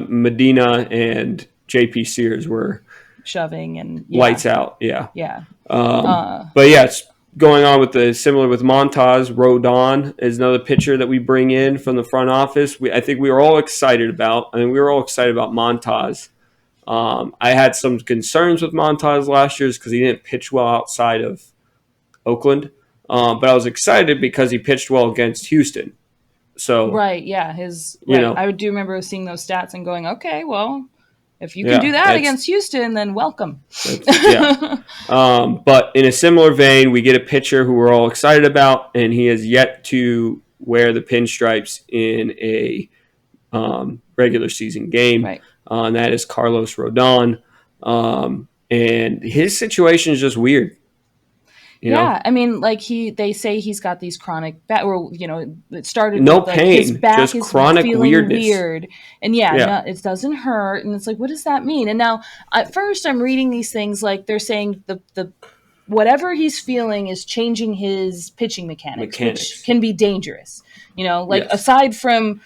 Medina and JP Sears were shoving and yeah, lights out. Yeah, yeah. um, Uh, but yeah, it's going on with the similar with Montaz. Rodon is another pitcher that we bring in from the front office. I think we were all excited about. I mean, we were all excited about Montaz. I had some concerns with Montaz last year because he didn't pitch well outside of Oakland, but I was excited because he pitched well against Houston. So right, yeah, his you right. know, I do remember seeing those stats and going, okay, well, if you can do yeah, that against Houston, then welcome. that's yeah. But in a similar vein, we get a pitcher who we're all excited about, and he has yet to wear the pinstripes in a regular season game, Right. and that is Carlos Rodon. And his situation is just weird. You know, Yeah, I mean, like they say he's got these chronic back, or it started no with like his pain, back just is chronic feeling weirdness. weird, and yeah, Yeah. no, it doesn't hurt, and it's like, what does that mean? And now, at first, I'm reading these things like they're saying the whatever he's feeling is changing his pitching mechanics, which Mechanics. can be dangerous. Like Yes. aside from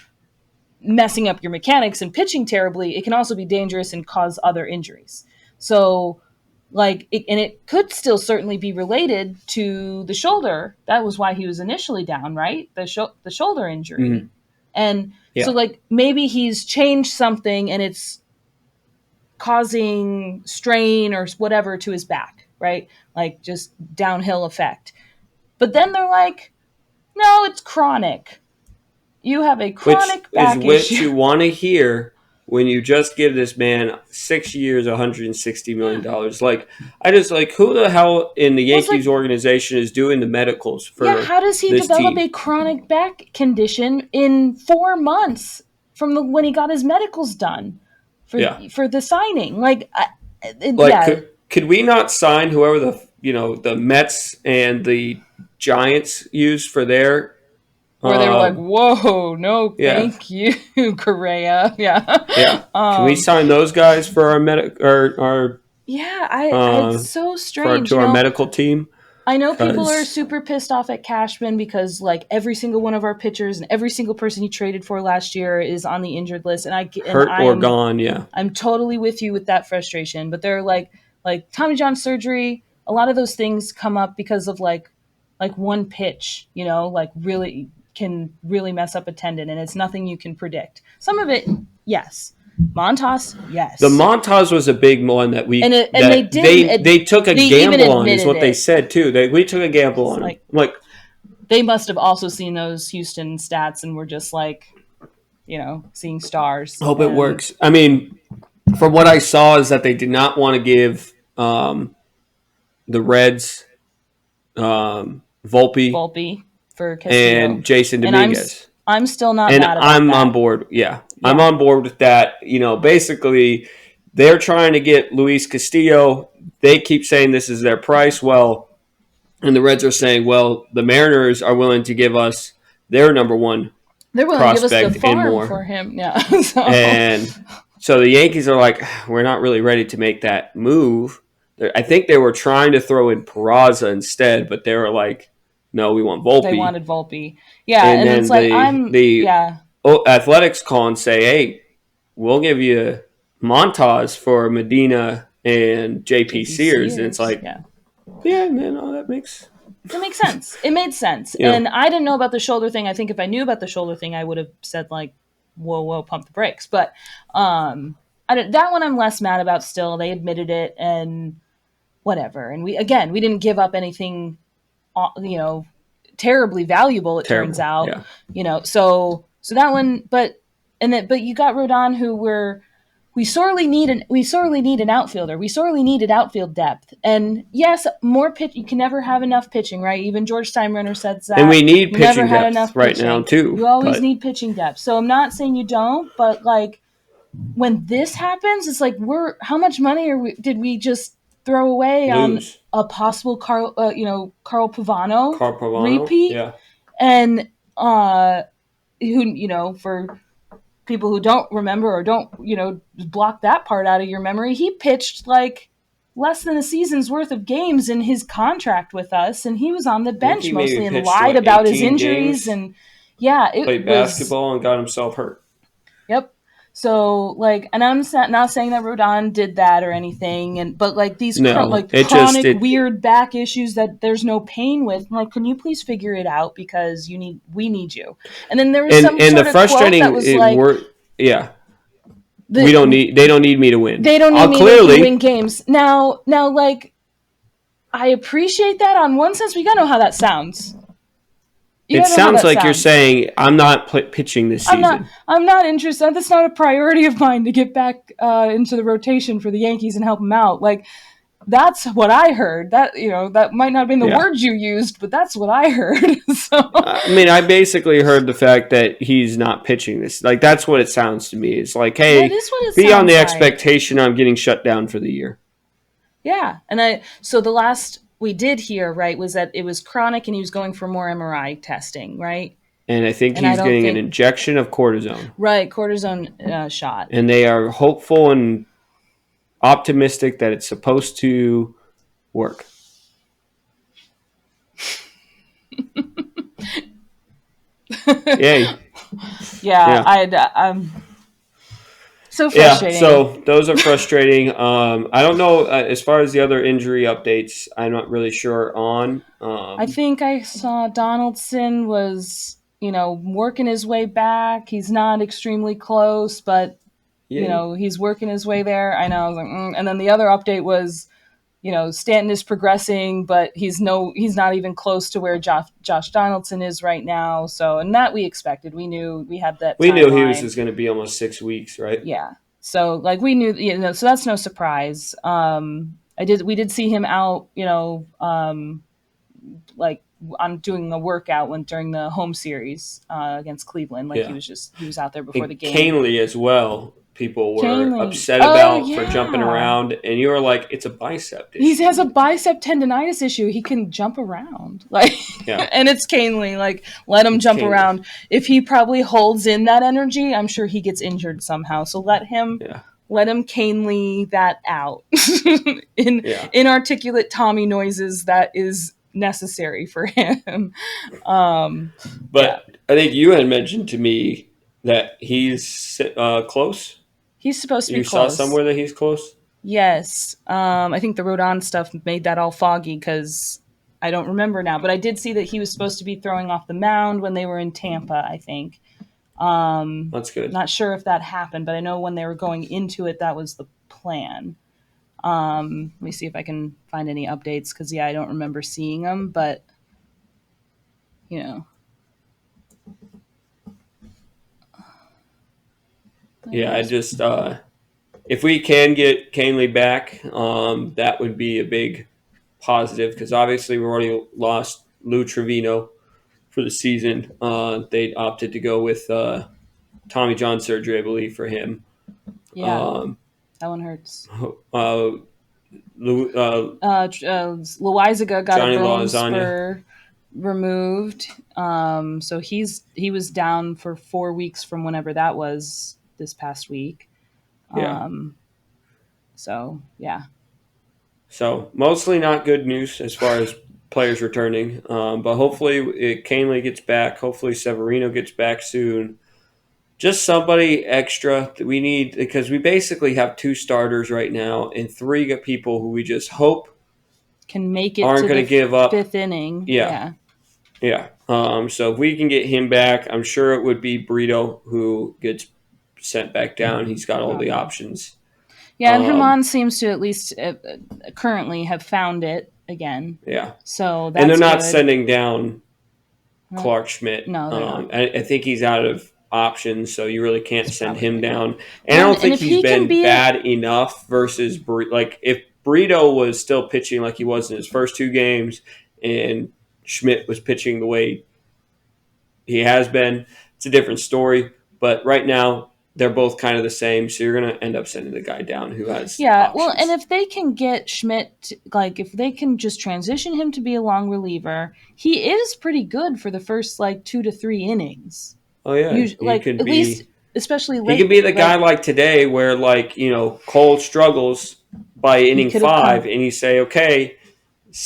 messing up your mechanics and pitching terribly, it can also be dangerous and cause other injuries. So and it could still certainly be related to the shoulder. That was why he was initially down, right? The shoulder injury. Mm-hmm. And so Yeah. like maybe he's changed something and it's causing strain or whatever to his back, right? Like just downhill effect. But then they're like, No, it's chronic. You have a which chronic is back what issue. you want to hear when you just give this man 6 years, $160 million. Like, I just like, who the hell in the Well, it's like, Yankees organization is doing the medicals yeah, for how does he this develop team? a chronic back condition in 4 months from when he got his medicals done Yeah, for the signing? Like, like yeah, could we not sign whoever the Mets and the Giants used for their where they were like, um "Whoa, no, yeah thank you, Correa." Yeah, yeah, can we um, sign those guys for our medic or yeah. It's uh so for strange, to our medical team? I know people are Because super pissed off at Cashman because like every single one of our pitchers and every single person he traded for last year is on the injured list, and hurt I or am gone, yeah. I'm totally with you with that frustration. But they're like Tommy John surgery. A lot of those things come up because of like one pitch, like really can really mess up a tendon, and it's nothing you can predict. Some of it, yes. Montas, The yes, Montage was a big one that and we and they that did they took a they even gamble on, is admitted what they it. said too. We took a gamble It's on him. like I'm like, they must have also seen those Houston stats and were just like, seeing stars. hope it And works. I mean, from what I saw is that they did not want to give the Reds Volpe Volpe for Castillo, and Jason and Dominguez. I'm still not And mad about I'm on that. board. Yeah, I'm Yeah, on board with that. Basically, they're trying to get Luis Castillo. They keep saying this is their price. Well, and the Reds are saying, well, the Mariners are willing to give us their number one they're willing to give us the prospect and farm more. for him. Yeah, so And so the Yankees are like, we're not really ready to make that move. I think they were trying to throw in Peraza instead, but they were like, no, we want they Volpe. wanted Volpe. Yeah, And and it's then like the yeah, Athletics call and say, hey, we'll give you Montas for Medina and JP JP Sears. And it's Sears. like, Yeah, yeah, man, all that makes, it makes sense. It made sense, you know, and I didn't know about the shoulder thing. I think if I knew about the shoulder thing, I would have said like, "Whoa, whoa, pump the brakes." But that one I'm less mad about. Still, they admitted it, and whatever. And we didn't give up anything, you know, terribly valuable. It turns terrible. out, Yeah. so that one, but you got Rodon, who we sorely need an outfielder. We sorely needed outfield depth. And yes, more pitch. You can never have enough pitching, right? Even George Steinbrenner says And we that need we never pitching had depth enough right now, pitching. too. You always But need pitching depth. So I'm not saying you don't, but like when this happens, it's like how much money did we just throw away on lose. a possible Carl Pavano Carl Pavano, repeat? yeah. And who for people who don't remember or don't block that part out of your memory, he pitched like less than a season's worth of games in his contract with us, and he was on the I think bench he maybe mostly and pitched, lied what, about his 18 injuries. games, And yeah, it played was. basketball, and got himself hurt. Yep. So like, and I'm not saying that Rodon did that or anything, but like these No, like it just, chronic weird back issues that there's no pain with. I'm like, can you please figure it out because we need you. And then there was some and the sort of quote that frustrating, was like yeah, the they don't need me to win. they don't need I'll me to win clearly, games. Now like I appreciate that on one sense, but you gotta know how that sounds. You it gotta know how sounds that like you're sounds. saying I'm not pitching this season. I'm not interested. That's not a priority of mine to get back into the rotation for the Yankees and help them out. Like that's what I heard. That that might not have been the Yeah. words you used, but that's what I heard. So I mean, I basically heard the fact that he's not pitching this. Like, that's what it sounds to me. It's like, that hey, is what it be on the sounds like. expectation I'm getting shut down for the year. Yeah, and so the last we did hear right was that it was chronic and he was going for more MRI testing, right? And I think And I he's don't getting an think injection of cortisone. right cortisone shot. And they are hopeful and optimistic that it's supposed to work. Yay. Yeah, Yeah. I'm so Yeah, frustrating. so those are frustrating. I don't know, as far as the other injury updates, I'm not really sure on. I think I saw Donaldson was, working his way back. He's not extremely close, but Yay. he's working his way there. I know. I was like, and then the other update was Stanton is progressing, but he's not even close to where Josh Donaldson is right now. So, and that we expected. We knew we had that We knew he was timeline. just going to be almost 6 weeks, right? Yeah. So like we knew, so that's no surprise. We did see him out, like on doing a workout when during the home series against Cleveland. Like Yeah. he was out there before the And game. Canely as well, people were Canely. upset Oh about for jumping yeah. around, and you were like, it's a bicep He has a issue. bicep tendonitis issue. He can jump around, like, Yeah, and it's Canely. Like, let him it's jump Canely. around. If he probably holds in that energy, I'm sure he gets injured somehow. So Yeah, let him Canely that out in yeah. inarticulate Tommy noises that is necessary for him. Um, yeah, But I think you had mentioned to me that he's close. he's supposed to be You saw close. somewhere that he's close. Yes. I think the Rodon stuff made that all foggy because I don't remember now, but I did see that he was supposed to be throwing off the mound when they were in Tampa, I think. That's good. Not sure if that happened, but I know when they were going into it, that was the plan. Let me see if I can find any updates because, yeah, I don't remember seeing them, you know, Yeah, I players. just if we can get Canely back, that would be a big positive because obviously we already lost Lou Trevino for the season. They opted to go with Tommy John surgery, I believe, for him. Yeah, Um, that one hurts. uh, Loizaga got a Johnny bone Lasagna. spur removed. So he was down for 4 weeks from whenever that was this past week. Yeah. Um, so yeah, So mostly not good news as far as players returning. But hopefully Canely gets back. Hopefully Severino gets back soon. Just somebody extra that we need because we basically have two starters right now and three people who we just hope can make it aren't to going the to give up. fifth inning. Yeah, Yeah, yeah. So if we can get him back, I'm sure it would be Brito who gets sent back down. He's got all the probably. options. Yeah, and Um, Herman seems to at least currently have found it again. yeah, So and they're that's not good. sending down Not, Clark Schmidt. no, they're not. I think he's out of options, so you really can't He's send probably him good. down. And I Well, don't and think if he's he can been be it, bad enough versus like if Brito was still pitching like he was in his first two games, and Schmidt was pitching the way he has been, it's a different story. But right now, they're both kind of the same, so you're going to end up sending the guy down who has yeah, well, and options. if they can get Schmidt, like if they can just transition him to be a long reliever, he is pretty good for the first like 2 to 3 innings. Oh yeah, Usually, like at least, especially he could be lately, the guy like like today where like Cole struggles by he inning could have five, come and you say, okay,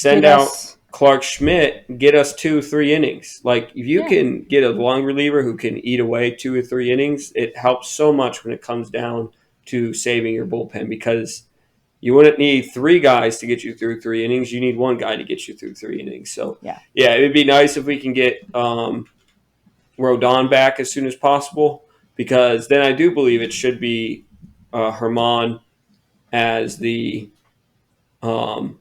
get send out us. Clark Schmidt, get us 2 3 innings. Like if you Yeah, can get a long reliever who can eat away 2 or 3 innings, it helps so much when it comes down to saving your bullpen because you wouldn't need three guys to get you through 3 innings. You need one guy to get you through 3 innings. So yeah, yeah, it would be nice if we can get Rodon back as soon as possible because then I do believe it should be Herman as the um,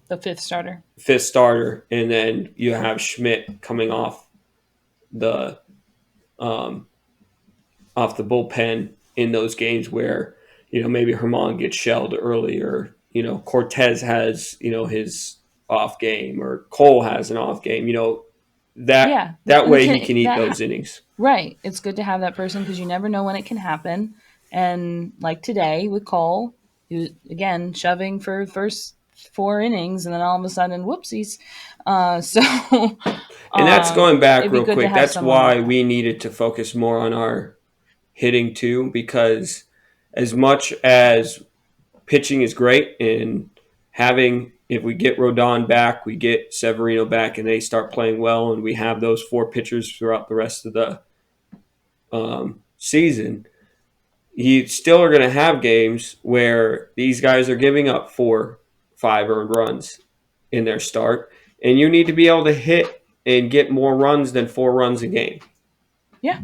the fifth starter. fifth starter, and then you have Schmidt coming the um, off the bullpen in those games where maybe Herman gets shelled early, or Cortez has his off game, or Cole has an off game. That Yeah, that and way he can can eat those that innings. right? It's good to have that person because you never know when it can happen. And like today with Cole, he was again shoving for the first 4 innings, and then all of a sudden, whoopsies. So And that's going back it'd be real good to quick. have That's someone like why that. we needed to focus more on our hitting too, because as much as pitching is great, and having if we get Rodon back, we get Severino back, and they start playing well, and we have those four pitchers throughout the rest of the season, you still are going to have games where these guys are giving up 4 5 earned runs in their start, and you need to be able to hit and get more runs than 4 runs a game. Yeah,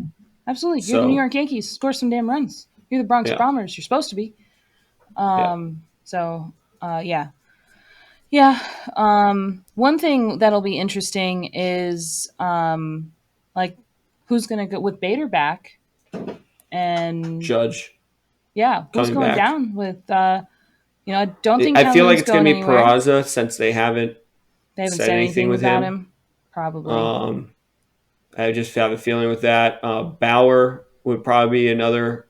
absolutely. You're the New So York Yankees. Score some damn runs. You're the Bronx yeah, Bombers. You're supposed to be. yeah. So Yeah, yeah. One thing that'll be interesting is like who's going to go with Bader back, and Judge yeah, who's coming going back. down with. I don't think I feel like Calhoun's it's going going to be anywhere. Peraza since they haven't They haven't said said anything anything with about him. him. Probably. Um, I just have a feeling with that. Bauer would probably be another one.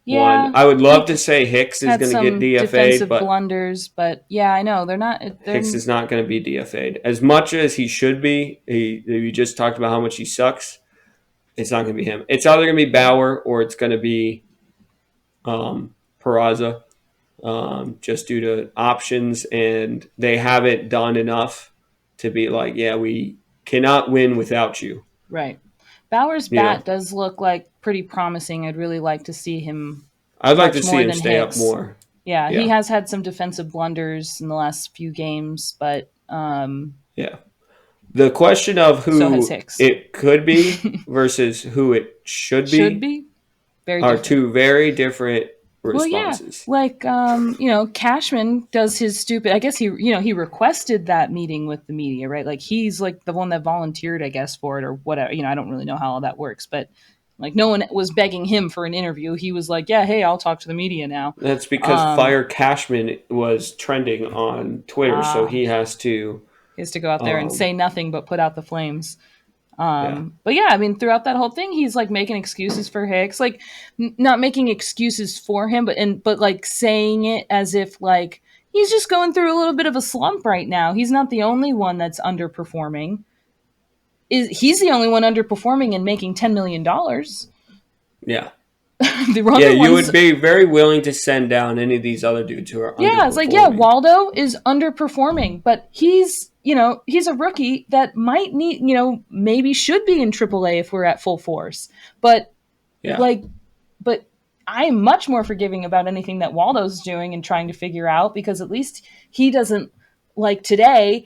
Yeah, I would love to he say Hicks is had going to get some DFA'd, defensive but blunders, but yeah, I know they're not. Hicks They're is not going to be DFA'd. As much as he should be, we just talked about how much he sucks. It's not going to be him. It's either going to be Bauer or it's going to be Peraza, just due to options, and they haven't done enough to be like, yeah, we cannot win without you. right. Bauer's You know, bat does look like pretty promising. I'd really like to see him I'd like to much see more him than stay up Hicks. more. Yeah, he Yeah, has had some defensive blunders in the last few games, but yeah. The question of so has who Hicks. it could be versus who it should Should be be very are different. two very different Well, yeah, responses. like Cashman does his stupid. I guess he requested that meeting with the media, right? Like he's like the one that volunteered, I guess, for it or whatever. I don't really know how all that works, but like no one was begging him for an interview. He was like, "Yeah, hey, I'll talk to the media now." That's because Um, Fire Cashman was trending on Twitter, so ah, he has to. he has to go out there and Um, say nothing but put out the flames. yeah, But yeah, I mean, throughout that whole thing, he's like making excuses for Hicks, like not making excuses for him, but like saying it as if like he's just going through a little bit of a slump right now. He's not the only one that's underperforming. He's the only one underperforming and making $10 million. yeah. The Yeah, other you ones, would be very willing to send down any of these other dudes who are yeah, it's like yeah, underperforming. Waldo is underperforming, but he's a rookie that might need maybe should be in AAA if we're at full force, but Yeah. like but I'm much more forgiving about anything that Waldo's doing and trying to figure out because at least he doesn't like today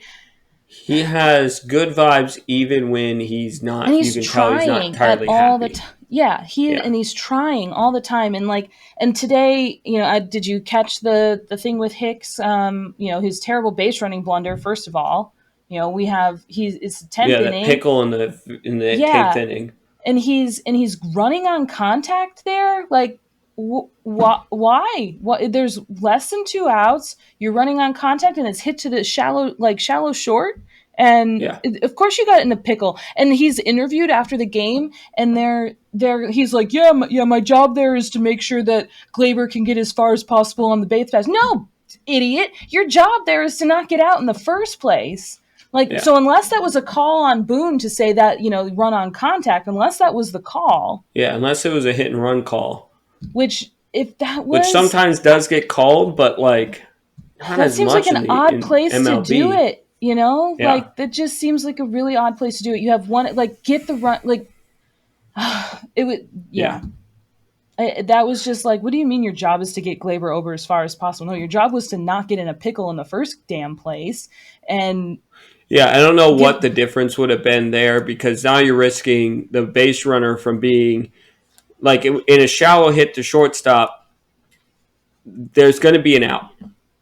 He has good vibes even when he's and not, you he's can tell he's not trying at entirely all the happy. time. Yeah, Yeah. he's trying all the time and like and today, did you catch the thing with Hicks his terrible base running blunder first of all. We have he's it's the 10th Yeah, that inning. pickle in the 10th Yeah, inning. and he's running on contact there like why what there's less than 2 outs, you're running on contact and it's hit to the shallow short, and Yeah. of course you got it in a pickle. And he's interviewed after the game and he's like, yeah, my job there is to make sure that Glaber can get as far as possible on the base pass. No, idiot, your job there is to not get out in the first place. Like, Yeah. so unless that was a call on Boone to say that, run on contact, unless that was the call, Yeah, unless it was a hit and run call, which if that which was, sometimes does get called, but like not that as seems like much an in the odd in place to do MLB. it, you know? Yeah. Like, that just seems like a really odd place to do it. You have one, like, get the run, like, it would, Yeah. yeah. That was just like, what do you mean your job is to get Glaber over as far as possible? No, your job was to not get in a pickle in the first damn place and Yeah, I don't know what get, the difference would have been there because now you're risking the base runner from being like in a shallow hit to shortstop. There's going to be an out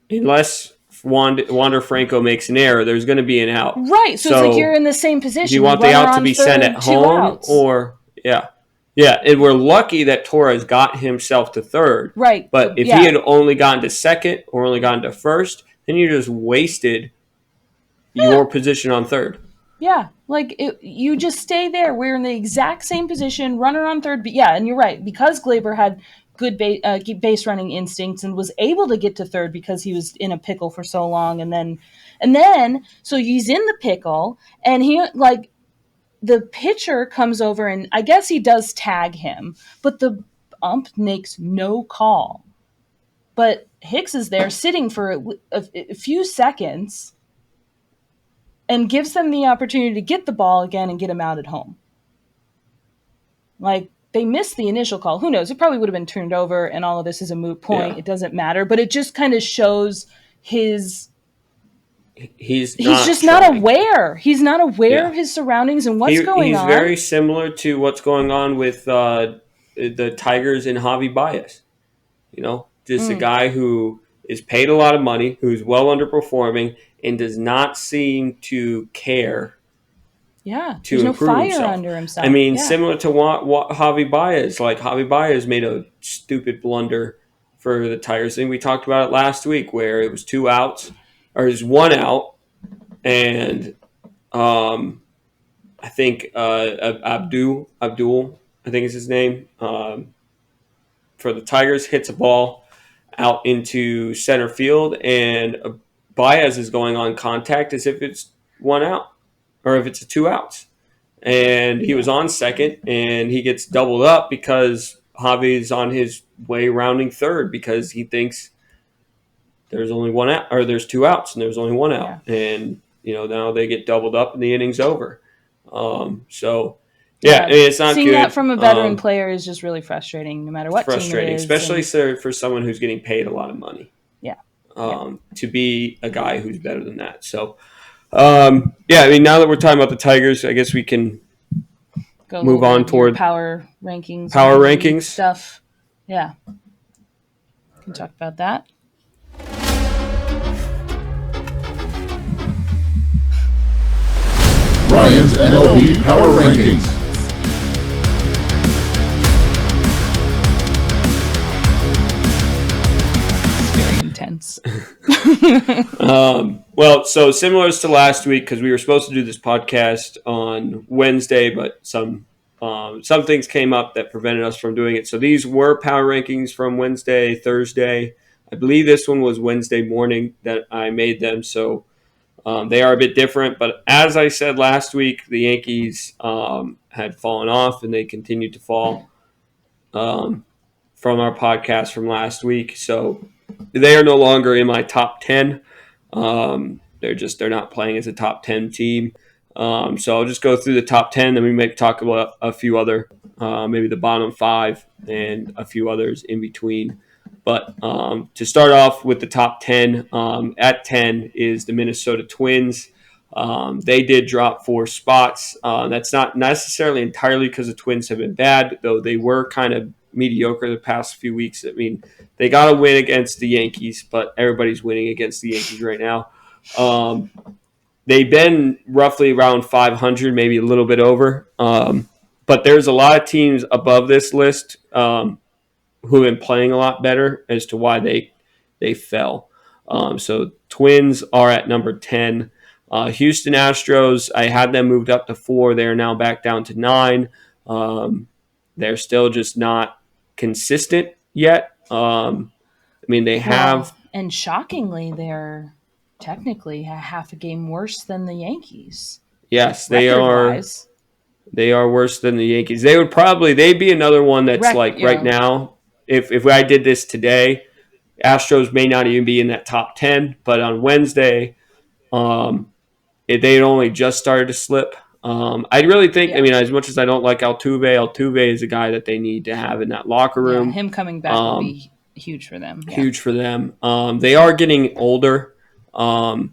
unless Wander Franco makes an error. There's going to be an out. right. So it's like you're So in the same do you position, want the runner out to on be sent at third, two home outs. or yeah, yeah? And we're lucky that Torres got himself to third. Right. But if he Yeah. had only gotten to second or only gotten to first, then you just wasted Yeah. your position on third. Yeah, like you just stay there. We're in the exact same position, runner on third. But yeah, and you're right because Glaber had good base running instincts and was able to get to third because he was in a pickle for so long, and then so he's in the pickle, and he like the pitcher comes over and I guess he does tag him, but the ump makes no call. But Hicks is there sitting for a few seconds and gives them the opportunity to get the ball again and get him out at home. Like they missed the initial call. Who knows? It probably would have been turned over and all of this is a moot point. Yeah, It doesn't matter, but it just kind of shows his he's he's not just not trying. aware. He's not aware Yeah. of his surroundings and what's going He's on. very similar to what's going on with the Tigers and Javi Baez. You know, just a Mm, guy who is paid a lot of money, who's well underperforming, and does not seem to care Yeah, to there's no improve fire himself. under I himself. mean, Yeah, similar to what Javi Baez, like Javi Baez made a stupid blunder for the Tigers thing. We talked about it last week where it was 2 outs, or it was 1 out, and I think Abdul, I think is his name, for the Tigers, hits a ball out into center field, and Baez is going on contact as if it's 1 out, or if it's a 2 outs. And he was yeah, on second, and he gets doubled up because Javi's on his way rounding third because he thinks there's only 1 out, or there's 2 outs and there's only 1 out, yeah, and now they get doubled up and the inning's over. So yeah, I yeah. mean, it's not Seeing that good. from a veteran player is just really frustrating, no matter It's what team it frustrating, is. especially And for someone who's getting paid a lot of money, yeah, yeah. to be a guy who's better than that. So yeah, I mean, now that we're talking about the Tigers, I guess we can Go move over on your toward power rankings power MLB rankings. stuff. Yeah, can talk about that. Ryan's MLB Power Rankings. Very intense. Well, so similar to last week, because we were supposed to do this podcast on Wednesday, but some things came up that prevented us from doing it. So these were power rankings from Wednesday, Thursday. I believe this one was Wednesday morning that I made them. So they are a bit different. But as I said last week, the Yankees had fallen off and they continued to fall from our podcast from last week. So they are no longer in my top 10. They're not playing as a top 10 team. So I'll just go through the top 10, then we may talk about a few other, maybe the bottom 5 and a few others in between. But to start off with the top 10, at 10 is the Minnesota Twins. They did drop 4 spots. That's not necessarily entirely because the Twins have been bad, though they were kind of mediocre the past few weeks. I mean, they got a win against the Yankees, but everybody's winning against the Yankees right now. They've been roughly around 500, maybe a little bit over. But there's a lot of teams above this list who have been playing a lot better as to why they fell. So Twins are at number 10. Houston Astros, I had them moved up to 4. They're now back down to 9. They're still just not consistent yet. I mean, they have. Well, and shockingly, they're technically a half a game worse than the Yankees, Yes, they record are. wise. They are worse than the Yankees. They'd be another one that's like You right know, now. If I did this today, Astros may not even be in that top 10. But on Wednesday, they had only just started to slip. I really think, I yeah, mean, as much as I don't like Altuve is a guy that they need to have in that locker yeah. room. Him coming back would Um, be huge for them. Yeah, Huge for them. They are getting older. It's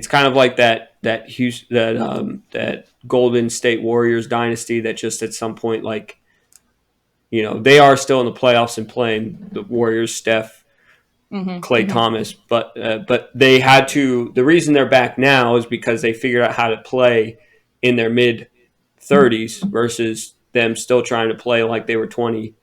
kind of like that Houston, that Golden State Warriors dynasty that just at some point, like, they are still in the playoffs and playing the Warriors, Steph, Clay Thomas, but they had to. The reason they're back now is because they figured out how to play in their mid 30s versus them still trying to play like they were 20,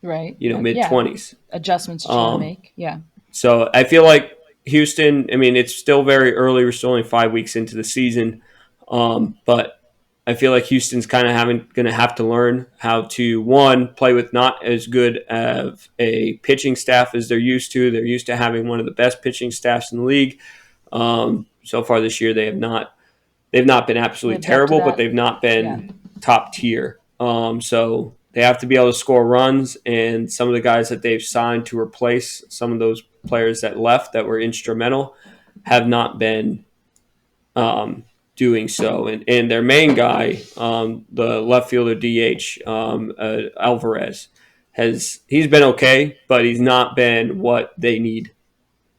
right. mid Yeah, 20s. adjustments that you got to make. Yeah, So I feel like Houston, I mean, it's still very early. We're still only 5 weeks into the season. But I feel like Houston's kind of going to have to learn how to, one, play with not as good of a pitching staff as they're used to. They're used to having one of the best pitching staffs in the league. So far this year, they've not been absolutely lived up to terrible, but that. they've not Yeah, been top tier. So they have to be able to score runs, and some of the guys that they've signed to replace some of those players that left that were instrumental have not been doing so. And their main guy, the left fielder DH, Alvarez, he's been okay, but he's not been what they need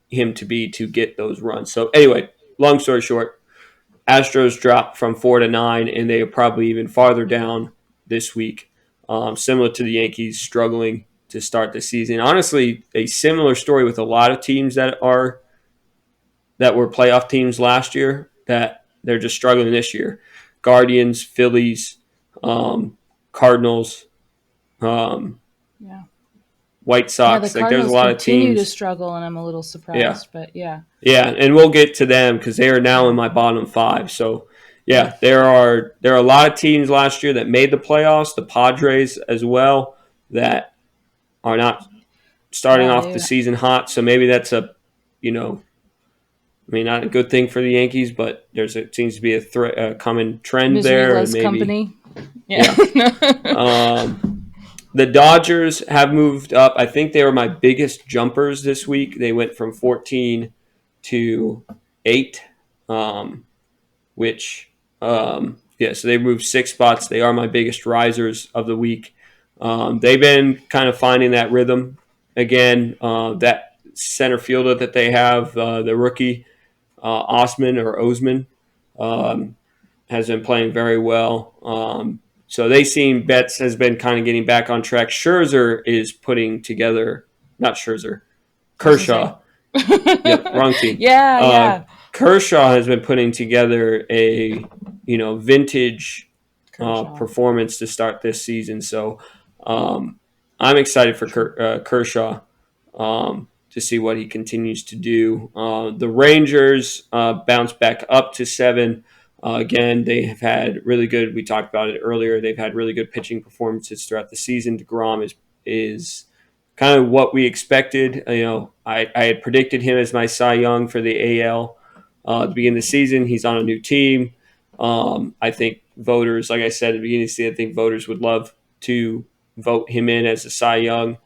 him to be to get those runs. So anyway, long story short, Astros dropped from 4 to 9, and they are probably even farther down this week. Similar to the Yankees struggling to start the season. Honestly, a similar story with a lot of teams that were playoff teams last year that they're just struggling this year. Guardians, Phillies, Cardinals, um, Yeah. White Yeah, the Sox. Like there's a Cardinals lot of continue to teams. struggle, and I'm a little Yeah, surprised. But yeah, yeah, and we'll get to them because they are now in yeah, my bottom five. So yeah, yeah, there are a lot of teams last year that made the playoffs. The Padres as well that are not starting yeah. off the season hot. So maybe that's not a good thing for the Yankees, but it seems to be a common trend Misery there, and loves maybe company. Yeah. yeah. The Dodgers have moved up. I think they were my biggest jumpers this week. They went from 14 to 8, which, so they moved 6 spots. They are my biggest risers of the week. They've been kind of finding that rhythm again. That center fielder that they have, the rookie, Osman, has been playing very well. So they seem Betts has been kind of getting back on track. Scherzer is putting together, not Scherzer, I was gonna Kershaw. Yep, wrong team. yeah, yeah. Kershaw has been putting together a vintage Kershaw. performance to start this season. So I'm excited for Kershaw to see what he continues to do. The Rangers bounced back up to 7. Again, they have had really good. We talked about it earlier. They've had really good pitching performances throughout the season. DeGrom is kind of what we expected. I had predicted him as my Cy Young for the AL at the beginning of the season. He's on a new team. I think voters, like I said at the beginning of the season, I think voters would love to vote him in as a Cy Young.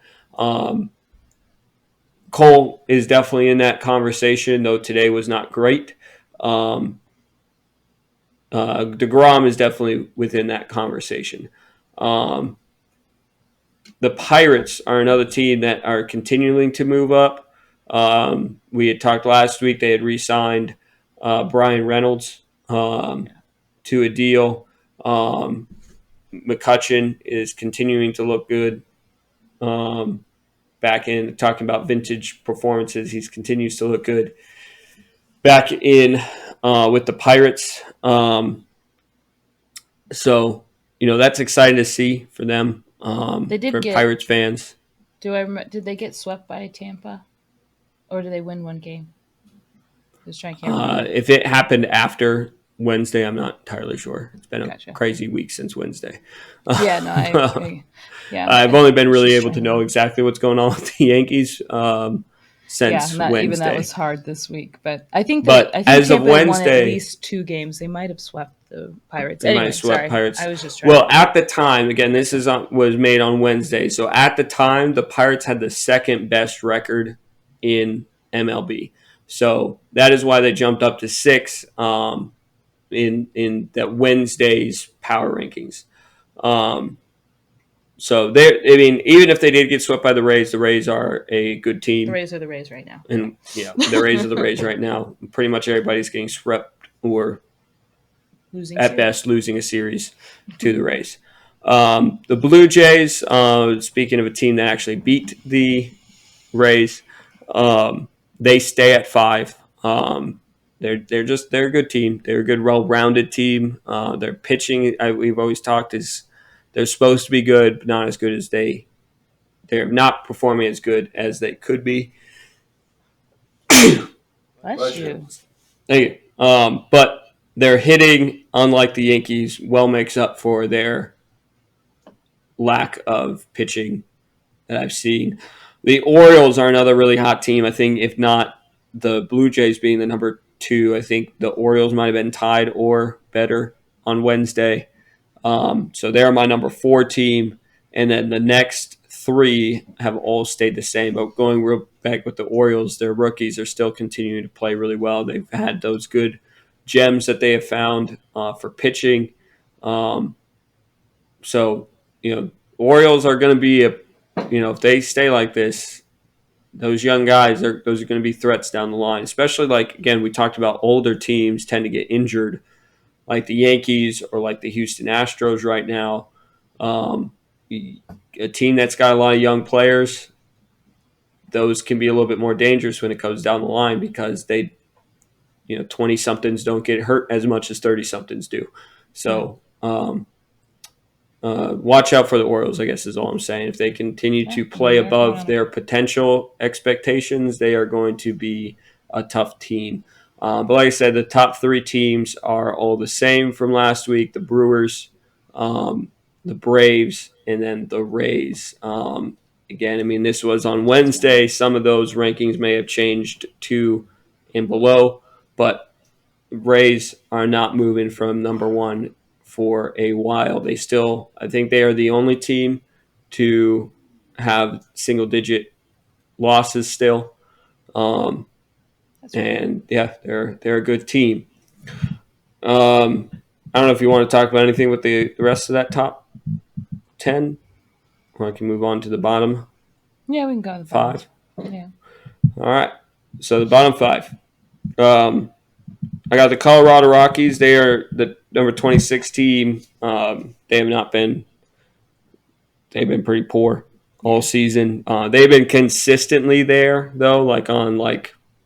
Cole is definitely in that conversation, though today was not great. DeGrom is definitely within that conversation. The Pirates are another team that are continuing to move up. We had talked last week; they had re-signed Brian Reynolds to a deal. McCutchen is continuing to look good. Back in talking about vintage performances, he continues to look good. Back in with the Pirates. So, that's exciting to see for them, They did for get. Pirates fans. Did they get swept by Tampa, or did they win one game? I can't remember. If it happened after Wednesday, I'm not entirely sure. It's been a Gotcha. crazy week since Wednesday. Yeah, no, I've only been was really just able to trying know exactly what's going on with the Yankees Yeah, since not even that Wednesday. was hard this week, but I think But as of Tampa won at Wednesday, least 2 games. They might have swept the Pirates. they might Anyway, have swept sorry, Pirates. I was just trying. Well, at the time, again, this was made on Wednesday. So at the time, the Pirates had the second best record in MLB. So that is why they jumped up to 6 in that Wednesday's power rankings. So even if they did get swept by the Rays are a good team. The Rays are the Rays right now. And the Rays are the Rays right now. Pretty much everybody's getting swept or best losing a series to the Rays. The Blue Jays, speaking of a team that actually beat the Rays, they stay at 5. They're a good team. They're a good, well-rounded team. Their pitching, we've always talked, is they're supposed to be good, but not as good as they're not performing as good as they could be. Bless you. Thank you. But their hitting, unlike the Yankees, well makes up for their lack of pitching that I've seen. The Orioles are another really hot team. I think if not the Blue Jays being the number 2, I think the Orioles might have been tied or better on Wednesday. So they're my number 4 team. And then the next 3 have all stayed the same. But going real back with the Orioles, their rookies are still continuing to play really well. They've had those good gems that they have found for pitching. So, Orioles are going to be if they stay like this, those young guys, those are going to be threats down the line. Especially again, we talked about older teams tend to get injured, like the Yankees or like the Houston Astros right now. a team that's got a lot of young players, those can be a little bit more dangerous when it comes down the line because 20 somethings don't get hurt as much as 30 somethings do. Yeah. So, watch out for the Orioles, I guess is all I'm saying. If they continue Yeah. to I mean, play they're going above on a their potential expectations, they are going to be a tough team. But like I said, the top three teams are all the same from last week: the Brewers, the Braves, and then the Rays. Again, I mean, this was on Wednesday. Some of those rankings may have changed to and below, but Rays are not moving from number one for a while. I think they are the only team to have single digit losses still. Um, That's right. and yeah, they're a good team. I don't know if you want to talk about anything with the rest of that top 10, or I can move on to the bottom Yeah, we can go to the bottom. five. Yeah. All right. So the bottom five. I got the Colorado Rockies. They are the number 26 team. They have not been. They've been pretty poor all Yeah. season. They've been consistently there though,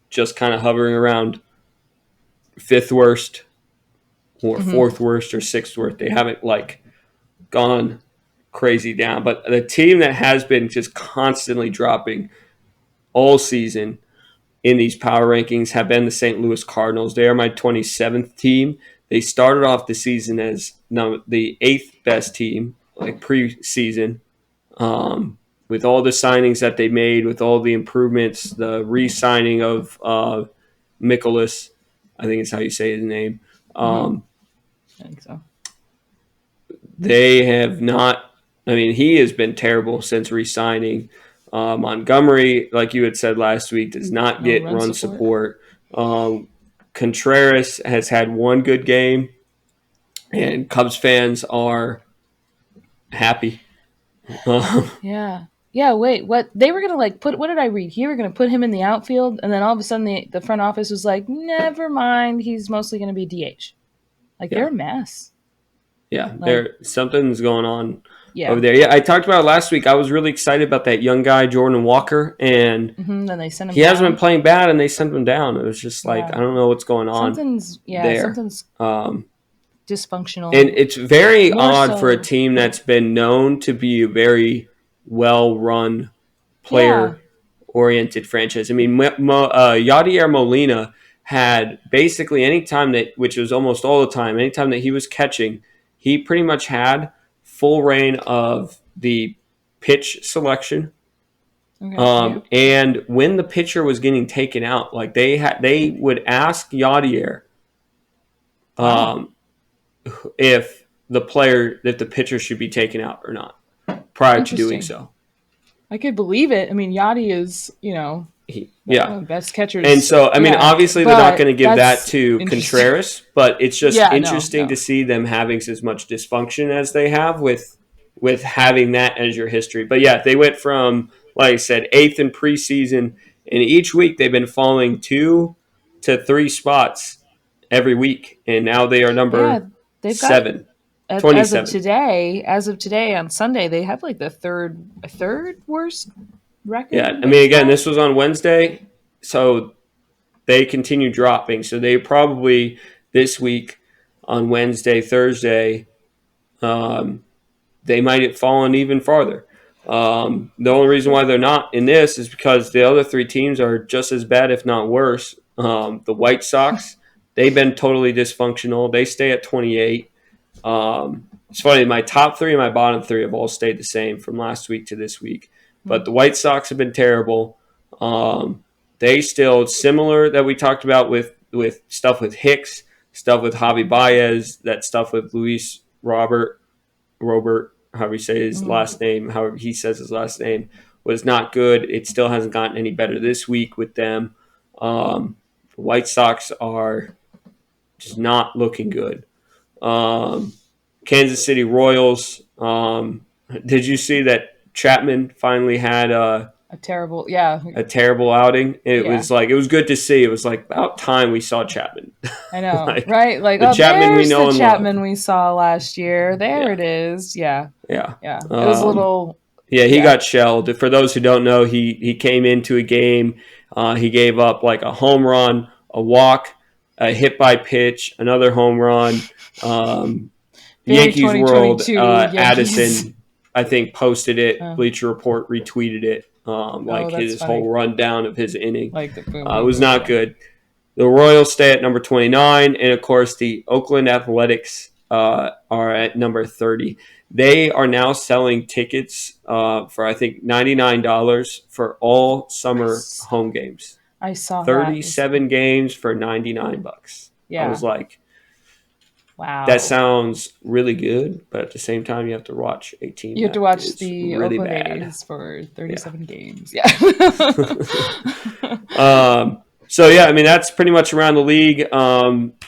just kind of hovering around fifth worst or Mm-hmm. fourth worst or sixth worst. They haven't gone crazy down. But the team that has been just constantly dropping all season in these power rankings have been the St. Louis Cardinals. They are my 27th team. They started off the season as the eighth best team, like preseason, with all the signings that they made, with all the improvements, the re-signing of Mikolas, I think is how you say his name. Mm-hmm. Um, I think so. they have not. I mean, he has been terrible since re-signing. Montgomery, like you had said last week, does not No get run run support. support. Contreras has had one good game, and Cubs fans are happy. Yeah. Yeah, wait, what they were gonna put what did I read? He were gonna put him in the outfield and then all of a sudden the front office was like, never mind, he's mostly gonna be DH. Like they're Yeah, a mess. yeah. Like, Something's going on over yeah. there. Yeah, I talked about it last week. I was really excited about that young guy Jordan Walker, and Then they sent him he hasn't been down. playing bad, and they sent him down. It was just like Yeah. I don't know what's going on there. Something's Um, And dysfunctional. it's very More odd for a so team that's been known to be a very well run, yeah. player oriented franchise. I mean, Yadier Molina had basically any time which was almost all the time, anytime that he was catching, he pretty much had full reign of the pitch selection. Okay. Yeah. And when the pitcher was getting taken out, they would ask Yadier, Wow. um, if the pitcher should be taken out or not prior to doing Interesting. so. I could believe it. I mean, Yachty is, one Yeah. of the best And catchers. so, I mean, Yeah, obviously they're not but going to give that that's to interesting. Contreras, but it's just Yeah, no, interesting to no. see them having as much dysfunction as they have with having that as your history. But yeah, they went from, like I said, eighth in preseason, and each week they've been falling 2 to 3 spots every week, and now they are Yeah, number they've got 7, as of 27. today, on Sunday, they have like the third worst record Yeah, in I mean, again, baseball. this was on Wednesday, so they continue dropping. So they probably this week on Wednesday, Thursday, um, they might have fallen even farther. The only reason why they're not in this is because the other three teams are just as bad, if not worse. The White Sox, they've been totally dysfunctional. They stay at 28. It's funny, my top three and my bottom three have all stayed the same from last week to this week. Hmm. But the White Sox have been terrible. They still similar that we talked about with stuff with Hicks, stuff with Javi Baez, that stuff with Luis Robert, however you say his Hmm. last name, however he says his last name, was not good. It still hasn't gotten any better this week with them. The White Sox are just not looking good. Um, Kansas City Royals. Did you see that Chapman finally had A terrible, yeah, a terrible outing. It yeah. was like, it was good to see. It was like about time we saw Chapman. I know, Like right? Like, the oh, Chapman we there's the know and love. Chapman we saw last year. There Yeah. it is. Yeah, Yeah. yeah. It was a little, Yeah, he yeah. got shelled. For those who don't know, he came into a game. He gave up like a home run, a walk, a hit by pitch, another home run. Very Yankees World, 2022 Yankees. Addison, I think, posted it. Oh, Bleacher Report retweeted it, oh, like that's his whole funny. rundown of his inning. Like the boom, It boom, was boom. not Yeah. good. The Royals stay at number 29, and of course, the Oakland Athletics are at number 30. They are now selling tickets for, I think, $99 for all summer home games. I saw that. 37 games for $99. I Yeah. was like, that Wow. sounds really good, but at the same time, you have to watch a team You have to that watch is the really Oakland bad. A's for Yeah. 37 games. Yeah. So yeah, I mean that's pretty much around the league.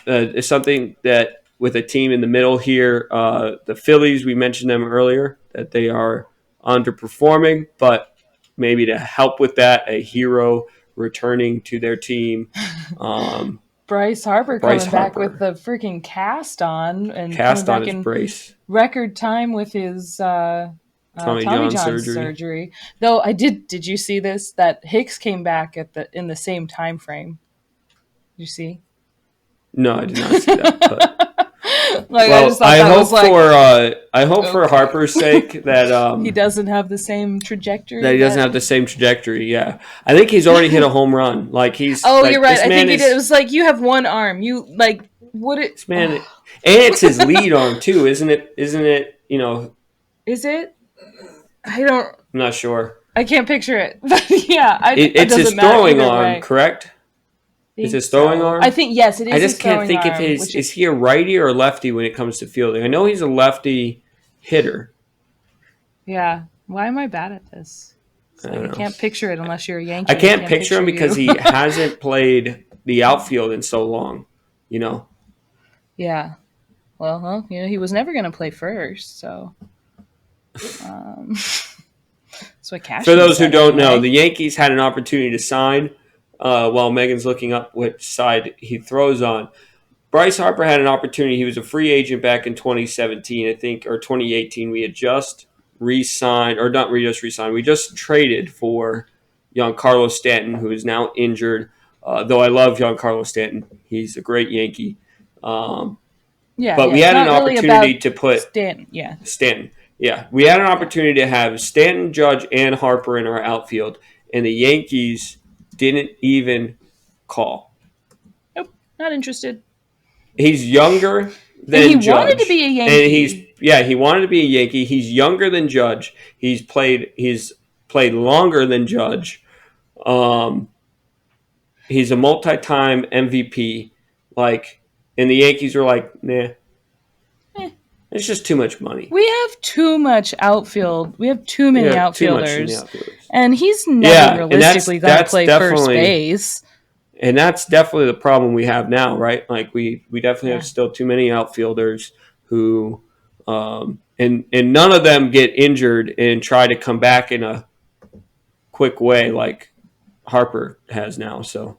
It's something that with a team in the middle here, the Phillies, we mentioned them earlier that they are underperforming, but maybe to help with that, a hero returning to their team. Bryce Harper Bryce coming back with Harper the freaking cast on and coming cast on back his in brace, record time with his Tommy Tommy John John surgery. surgery. Though I did you see this? That Hicks came back in the same time frame. Did you see? No, I did not see that. But Like I well, just thought that was like I hope for okay. Harper's sake that He doesn't have the same trajectory. that he doesn't have the same trajectory. Yeah, I think he's already hit a home run. Like he's Oh, like you're right. this I man think he is did. It was like you have one arm. You like would it? this man, and it's his lead arm too, isn't it? Isn't it? You know, Is it? I don't. I'm not sure. I can't picture it. But yeah, it It's his doesn't matter throwing either arm, way. correct? It's Think his throwing so. arm. I think yes, it is I his just can't throwing think of arm. his. Is he a righty or a lefty when it comes to fielding? I know he's a lefty hitter. Yeah. Why am I bad at this? It's I like don't I know. can't picture it unless you're a Yankee. I can't picture him you. because he hasn't played the outfield in so long. You know. Yeah. Well, huh? You know, he was never going to play first, so. That's what Cash. For those who said don't know, anyway. the Yankees had an opportunity to sign while Megan's looking up which side he throws on. Bryce Harper had an opportunity. He was a free agent back in 2017, I think, or 2018. We had just re-signed, or not just re-signed. We just traded for Giancarlo Stanton, who is now injured. Though I love Giancarlo Stanton, he's a great Yankee. Yeah, But yeah, we it's had an not really opportunity about to put Stanton. Yeah. Stanton. Yeah, we had an opportunity to have Stanton, Judge, and Harper in our outfield, and the Yankees didn't even call. Nope. Not interested. He's younger than And he Judge. wanted to be a Yankee. And he wanted to be a Yankee. He's younger than Judge. He's played longer than Judge. He's a multi-time MVP. Like, and the Yankees were like, nah. It's just too much money. We have too much outfield. We have too many outfielders. And he's never realistically going to play first base. And that's definitely the problem we have now, right? Like we definitely have still too many outfielders who and none of them get injured and try to come back in a quick way like Harper has now. So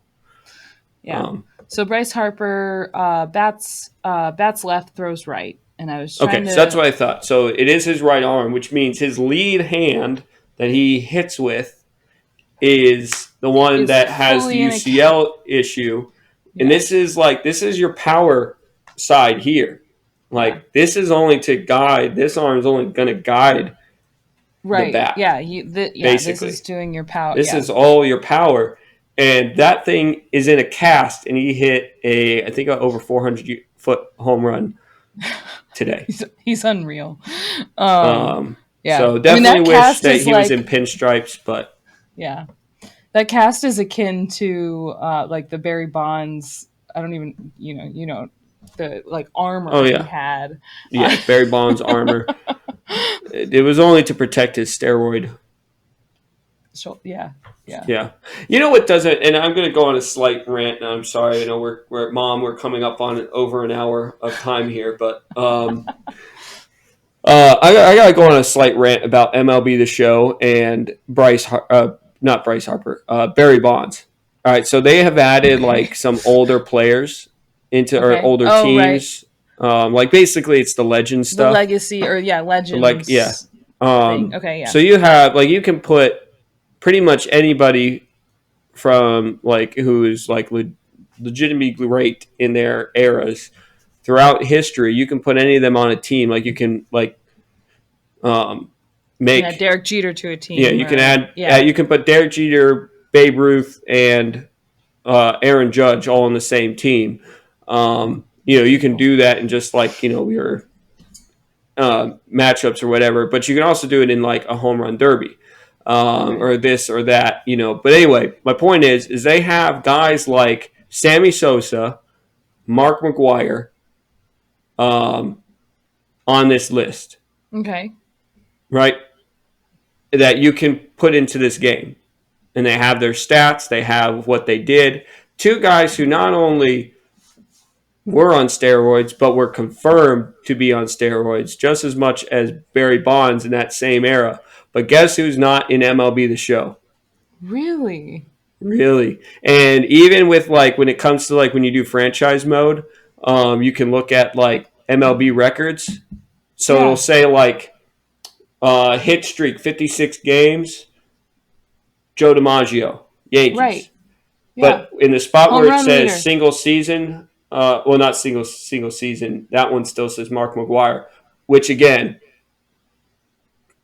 so Bryce Harper bats left, throws right. And I was trying to... so that's what I thought. So it is his right arm, which means his lead hand that he hits with is the one that has the UCL issue. Yeah. And this is your power side here. Like this is only to guide. This arm is only going to guide the bat. Yeah. Basically, this is doing your power. This is all your power. And that thing is in a cast, and he hit I think over 400-foot home run today. He's unreal. So definitely wish that he was in pinstripes, but yeah, that cast is akin to like the Barry Bonds. I don't even the like armor he had. Yeah, Barry Bonds armor. It was only to protect his steroid. So, yeah. You know what doesn't? And I'm going to go on a slight rant. Now I'm sorry. I know we're coming up on over an hour of time here, but I got to go on a slight rant about MLB The Show and Bryce not Bryce Harper, Barry Bonds. All right, so they have added Okay. like some older players into or Okay. older Oh, right. teams. Like basically, it's the legend The stuff. legacy or yeah, Like yeah. legends thing. Okay, yeah. So you have like you can put pretty much anybody from like who is like legitimately great in their eras throughout history. You can put any of them on a team. Like you can like um, You can add make Derek Jeter to a yeah. team You can or add yeah. you can put Derek Jeter, Babe Ruth, and Aaron Judge all on the same team. You know, you can do that in just like your matchups or whatever, but you can also do it in like a home run derby. Okay. Or this or that, But anyway, my point is they have guys like Sammy Sosa, Mark McGuire, um, on this list, Okay. right? That you can put into this game, and they have their stats, they have what they did. Two guys who not only were on steroids, but were confirmed to be on steroids just as much as Barry Bonds in that same era. But guess who's not in MLB The Show? Really? Really? And even with like when it comes to like when you do franchise mode, you can look at like MLB records. So it'll Yeah. say like hit streak 56 games, Joe DiMaggio, Right. Yankees. Yeah. But in the spot where Home it run says leader. single season, well, not single season, that one still says Mark McGuire, which again,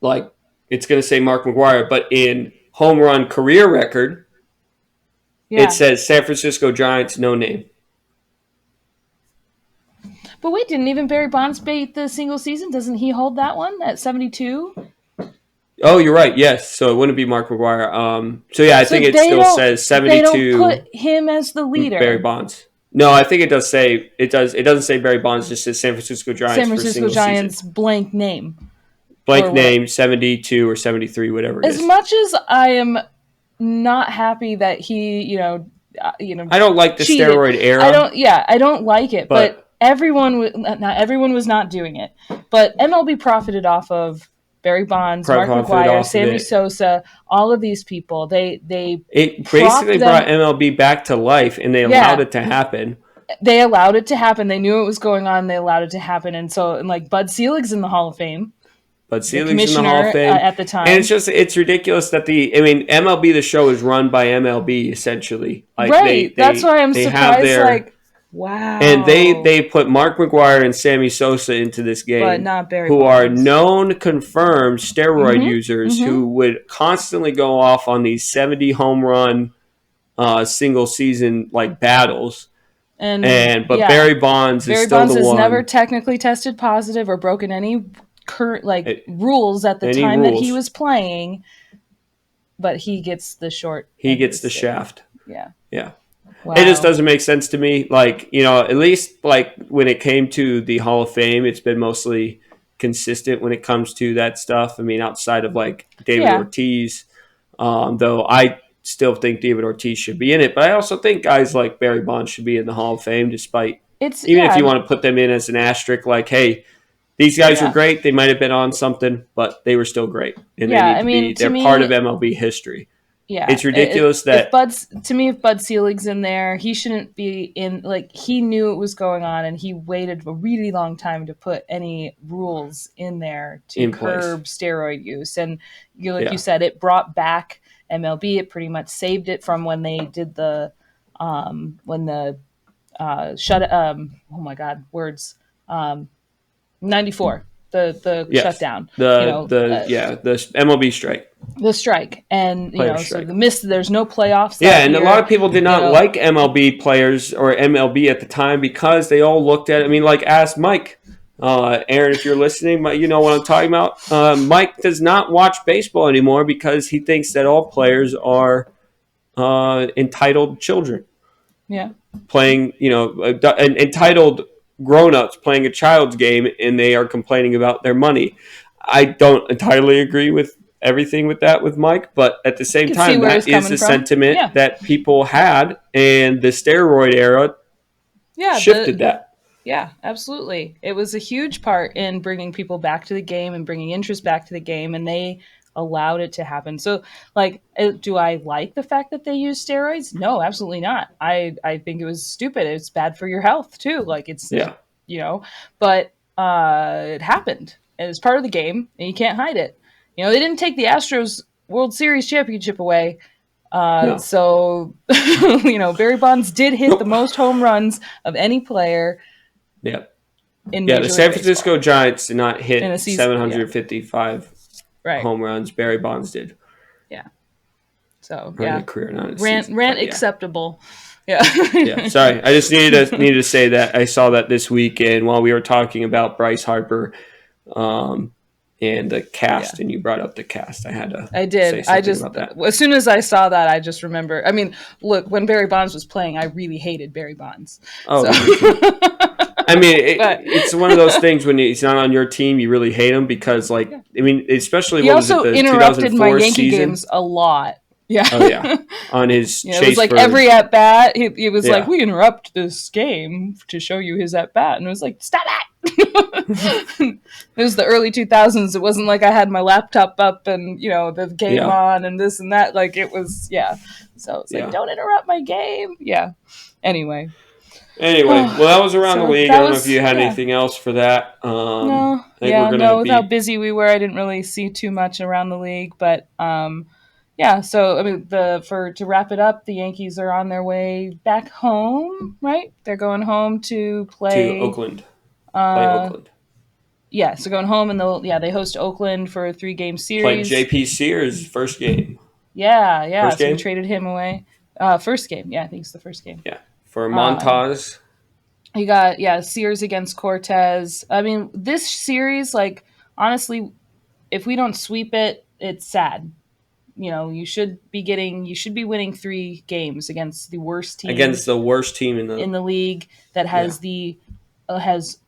like it's going to say Mark McGuire, but in home run career record, it Yeah. says San Francisco Giants, no name. But wait, didn't even Barry Bonds beat the single season? Doesn't he hold that one at 72? Oh, you're right. Yes, so it wouldn't be Mark McGuire. So yeah, I So think it still says they don't put 72 him as the Barry leader. Bonds. No, I think it does say it does. It doesn't say Barry Bonds. It just says San Francisco Giants San for a Francisco single season. Giants blank name or Blank what? name 72 or 73, whatever it As is. much as I am not happy that he, I don't like the cheated. steroid era, I don't like it, but but not everyone was not doing it. But MLB profited off of Barry Bonds, Mark profited McGuire, off of Sammy it. Sosa, all of these people. They It propped basically them. brought MLB back to life, and they allowed Yeah, it to happen. they allowed it to happen. They knew it was going on. They allowed it to happen, and like Bud Selig's in the Hall of Fame, But the Selig's in the Hall of commissioner Fame, at the and it's time. just it's ridiculous that MLB The Show is run by MLB essentially. Like Right. That's why I'm they have surprised. their Like, and wow, they put Mark McGuire and Sammy Sosa into this but game, not Barry who are Bonds. known confirmed steroid Mm-hmm. users Mm-hmm. who would constantly go off on these 70 home run single season like battles. And But yeah, Barry Bonds is Barry still the Bonds has never one. technically tested positive or broken any current like eh, rules at the Any time that he rules, was playing, but he gets the short he end of the gets the stick. shaft. Yeah. Yeah. It just Wow. doesn't make sense to me. Like, at least like when it came to the Hall of Fame, it's been mostly consistent when it comes to that stuff. I mean, outside of like David Yeah. Ortiz, though I still think David Ortiz should be in it. But I also think guys like Barry Bonds should be in the Hall of Fame, despite It's even if you yeah. want to put them in as an asterisk, like, hey, these guys were Yeah. great. They might have been on something, but they were still great. And they Yeah. need I to be, mean, to they're part of me, MLB history. yeah. It's ridiculous If that Bud's to me, if Bud Selig's in there, he shouldn't be in. Like he knew it was going on, and he waited a really long time to put any rules in there to in place. curb steroid use. And like you Yeah. said, it brought back MLB. It pretty much saved it from when they did when the shut oh my god words 94 the Yes. shutdown. The MLB strike. The strike and Player so strike. the miss there's no playoffs Yeah, that and a lot of year, people did you not know. like MLB players or MLB at the time because they all looked at it. I mean, like, ask Mike. Aaron, if you're listening, you know what I'm talking about. Mike does not watch baseball anymore because he thinks that all players are entitled children Yeah. playing, entitled grown-ups playing a child's game, and they are complaining about their money. I don't entirely agree with everything with that with Mike, but at the I same can see time, where that he's is coming the from. sentiment Yeah. that people had, and the steroid era Yeah, shifted that. yeah, absolutely. It was a huge part in bringing people back to the game and bringing interest back to the game, and they allowed it to happen. So, like, do I like the fact that they use steroids? No, absolutely not. I think it was stupid. It's bad for your health too. Like, Yeah. you know, but it happened. And it's part of the game, and you can't hide it. You know, they didn't take the Astros World Series championship away. No. So, you know, Barry Bonds did hit the Nope. most home runs of any player Yeah. in Yeah. The Major League San Baseball Francisco Giants did not in a hit season. Yeah, 755 right. home runs. Barry Bonds did, Yeah. So or in a yeah, career, not in a season. rant But yeah. acceptable. Yeah. Yeah, sorry. I just needed to say that I saw that this weekend while we were talking about Bryce Harper, um, and the Yeah. cast, and you brought up the cast. I had to I say did. I something just about that. as soon as I saw that, I just remember. I mean, look, when Barry Bonds was playing, I really hated Barry Bonds. Oh, So, me too. I mean, but it's one of those things when he's not on your team, you really hate him because, like, yeah. I mean, especially He what was it, also the interrupted my 2004 Yankee season? games a lot. Yeah. Oh yeah, on his Yeah, it was chase like for every at bat, he was like, yeah, "We interrupt this game to show you his at bat," and it was like, "Stop it!" It was the early 2000s. It wasn't like I had my laptop up and the game yeah, on and this and that. Like it was, yeah. So it's like, yeah. don't interrupt my game. Yeah. Anyway, Anyway, well, that was around the so league. I that don't know if was you had yeah. anything else for that. No, I think we're yeah, gonna no. With how be busy we were, I didn't really see too much around the league. But yeah. So I mean, to wrap it up, the Yankees are on their way back home. Right? They're going home to to play. Oakland, play Uh, Oakland, yeah. So going home and they host Oakland for a 3-game play series. JP Sears first game. Yeah, yeah. First So we game, traded him away. First game. Yeah, I think it's the first game. yeah, for Um, Montaz. You got Sears against Cortez. I mean, this series, like honestly, if we don't sweep it, it's sad. You should be winning 3 games against the worst team Against the worst team in the in the league that yeah. has has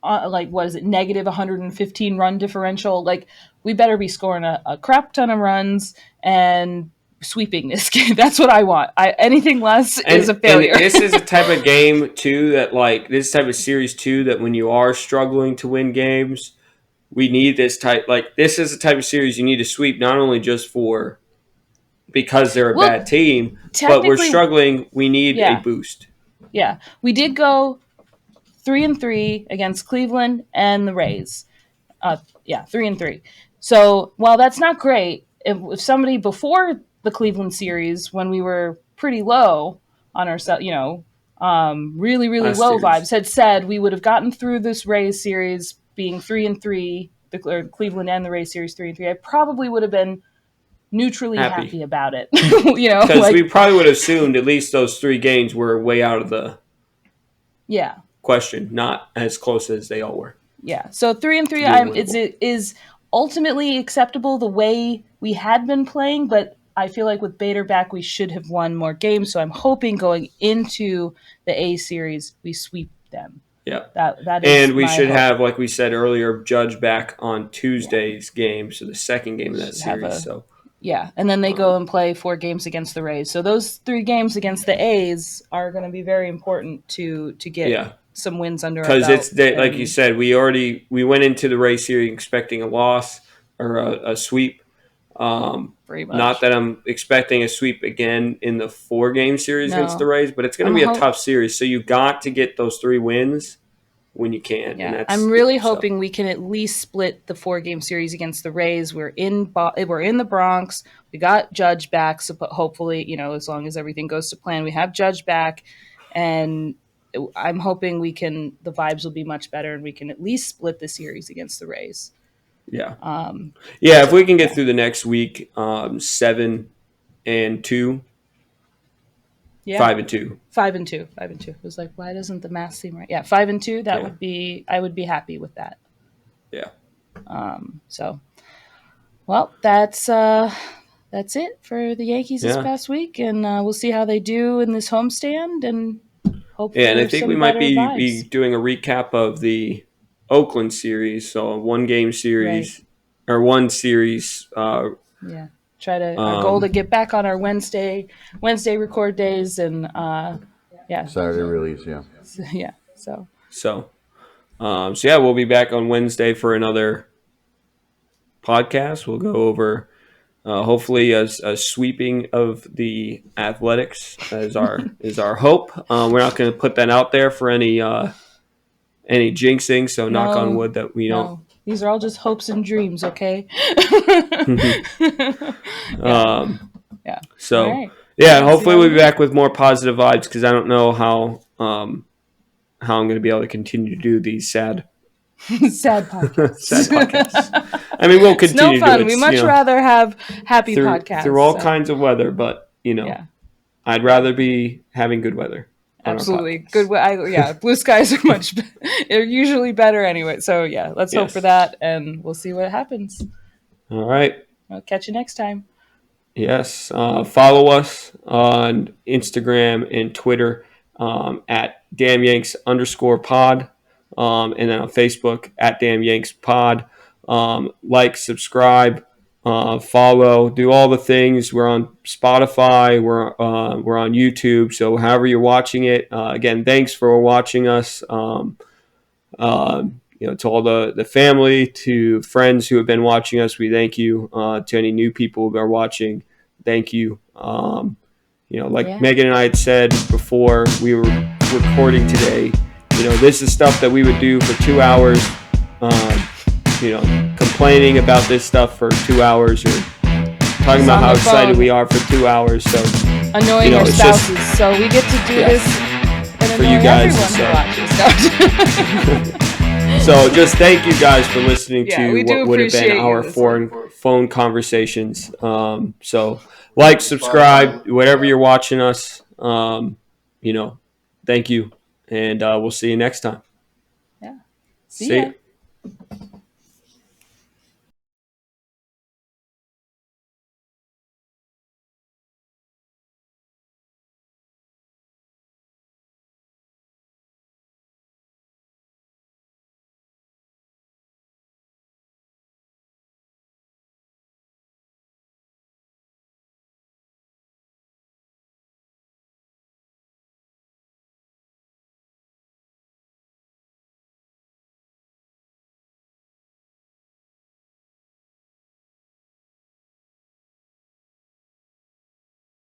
like what is it, negative 115 run differential. Like we better be scoring a crap ton of runs and sweeping this game. That's what I want. Anything less is a And failure. this is a type of game too that like this type of series too that when you are struggling to win games, we need this type like this is a type of series you need to sweep not only just for because they're a Well, bad team, but we're technically, struggling. We need a yeah, boost. yeah. We did go 3-3 against Cleveland and the Rays. Yeah, 3-3. So while that's not great, if somebody before the Cleveland series, when we were pretty low on ourselves, really really Last low series. vibes, had said we would have gotten through this Rays series being 3-3, the Cleveland and the Rays series 3-3, I probably would have been neutrally Happy. happy about it. Because we Like probably would have assumed at least those 3 games were way out of the yeah, question, not as close as they all were yeah. So 3-3, to being it's winnable. it is ultimately acceptable the way we had been playing, but I feel like with Bader back, we should have won more games. So I'm hoping going into the A series, we sweep them. Yeah. That is And we my should hope. have, like we said earlier, Judge back on Yeah, Tuesday's game, so the second game of that should have series. a So, yeah, and then they go and play 4 games against the Rays. So those 3 games against the A's are going to be very important to get yeah, some wins under our because belt. like you And said, we went into the race series expecting a loss or a sweep. pretty Not much that I'm expecting a sweep again in the 4 game series against the no, Rays, but it's going to I'm be a hope tough series. So you got to get those 3 wins when you can, and Yeah, that's I'm really so hoping we can at least split the 4-game series against the Rays. We're in the Bronx. We got Judge back, so hopefully, as long as everything goes to plan, we have Judge back, and I'm hoping the vibes will be much better, and we can at least split the series against the Rays. yeah, Um, yeah. If we so can get yeah, through the next week, 7-2, yeah, 5-2, 5-2, 5-2. It was like, why doesn't the math seem right? Yeah, 5-2. yeah, I would be happy with that. yeah, So, well, that's it for the Yankees this yeah. past week, and we'll see how they do in this homestand, and hope Yeah, and I for think we some might better be vibes. doing a recap of the Oakland series, so a 1 game Right? series or one series. Yeah. Try to our goal to Um, get back on our Wednesday record days, and yeah, Saturday release, yeah. yeah. So so, so yeah, we'll be back on Wednesday for another podcast. We'll go over hopefully a sweeping of the Athletics as our hope. We're not going to put that out there for any jinxing. So knock on No, wood that we don't. no. These are all just hopes and dreams, okay? Yeah, yeah. All So right. yeah, Let's see hopefully how we'll we be do. back with more positive vibes because I don't know how I'm going to be able to continue to do these sad Sad sad podcasts. podcasts. I mean, we'll It's no continue to do fun. it, We much rather have happy through podcasts. all So, kinds of weather, but yeah, I'd yeah. rather be having good weather on our Absolutely. podcast. Good. Yeah, blue skies are they're usually better anyway. So, yeah, let's hope for Yes. that and we'll see what happens. All right. I'll catch you next time. Yes. Follow us on Instagram and Twitter at damyanks_pod. And then on Facebook at damyankspod. Like, subscribe, follow, do all the things. We're on Spotify. We're on YouTube. So however you're watching it, again, thanks for watching us. To all the family, to friends who have been watching us, we thank you. To any new people who are watching, thank you. Like Yeah. Megan and I had said before we were recording today, this is stuff that we would do for 2 hours. Complaining about this stuff for 2 hours or talking about how excited we are for 2 hours. So annoying our it's spouses. So we get to do this and for annoy you guys. everyone who watches. So just thank you guys for listening Yeah, to we do what would have been appreciate our you phone conversations. So like, subscribe, whatever you're watching us. Thank you, and we'll see you next time. Yeah. See ya. Ya.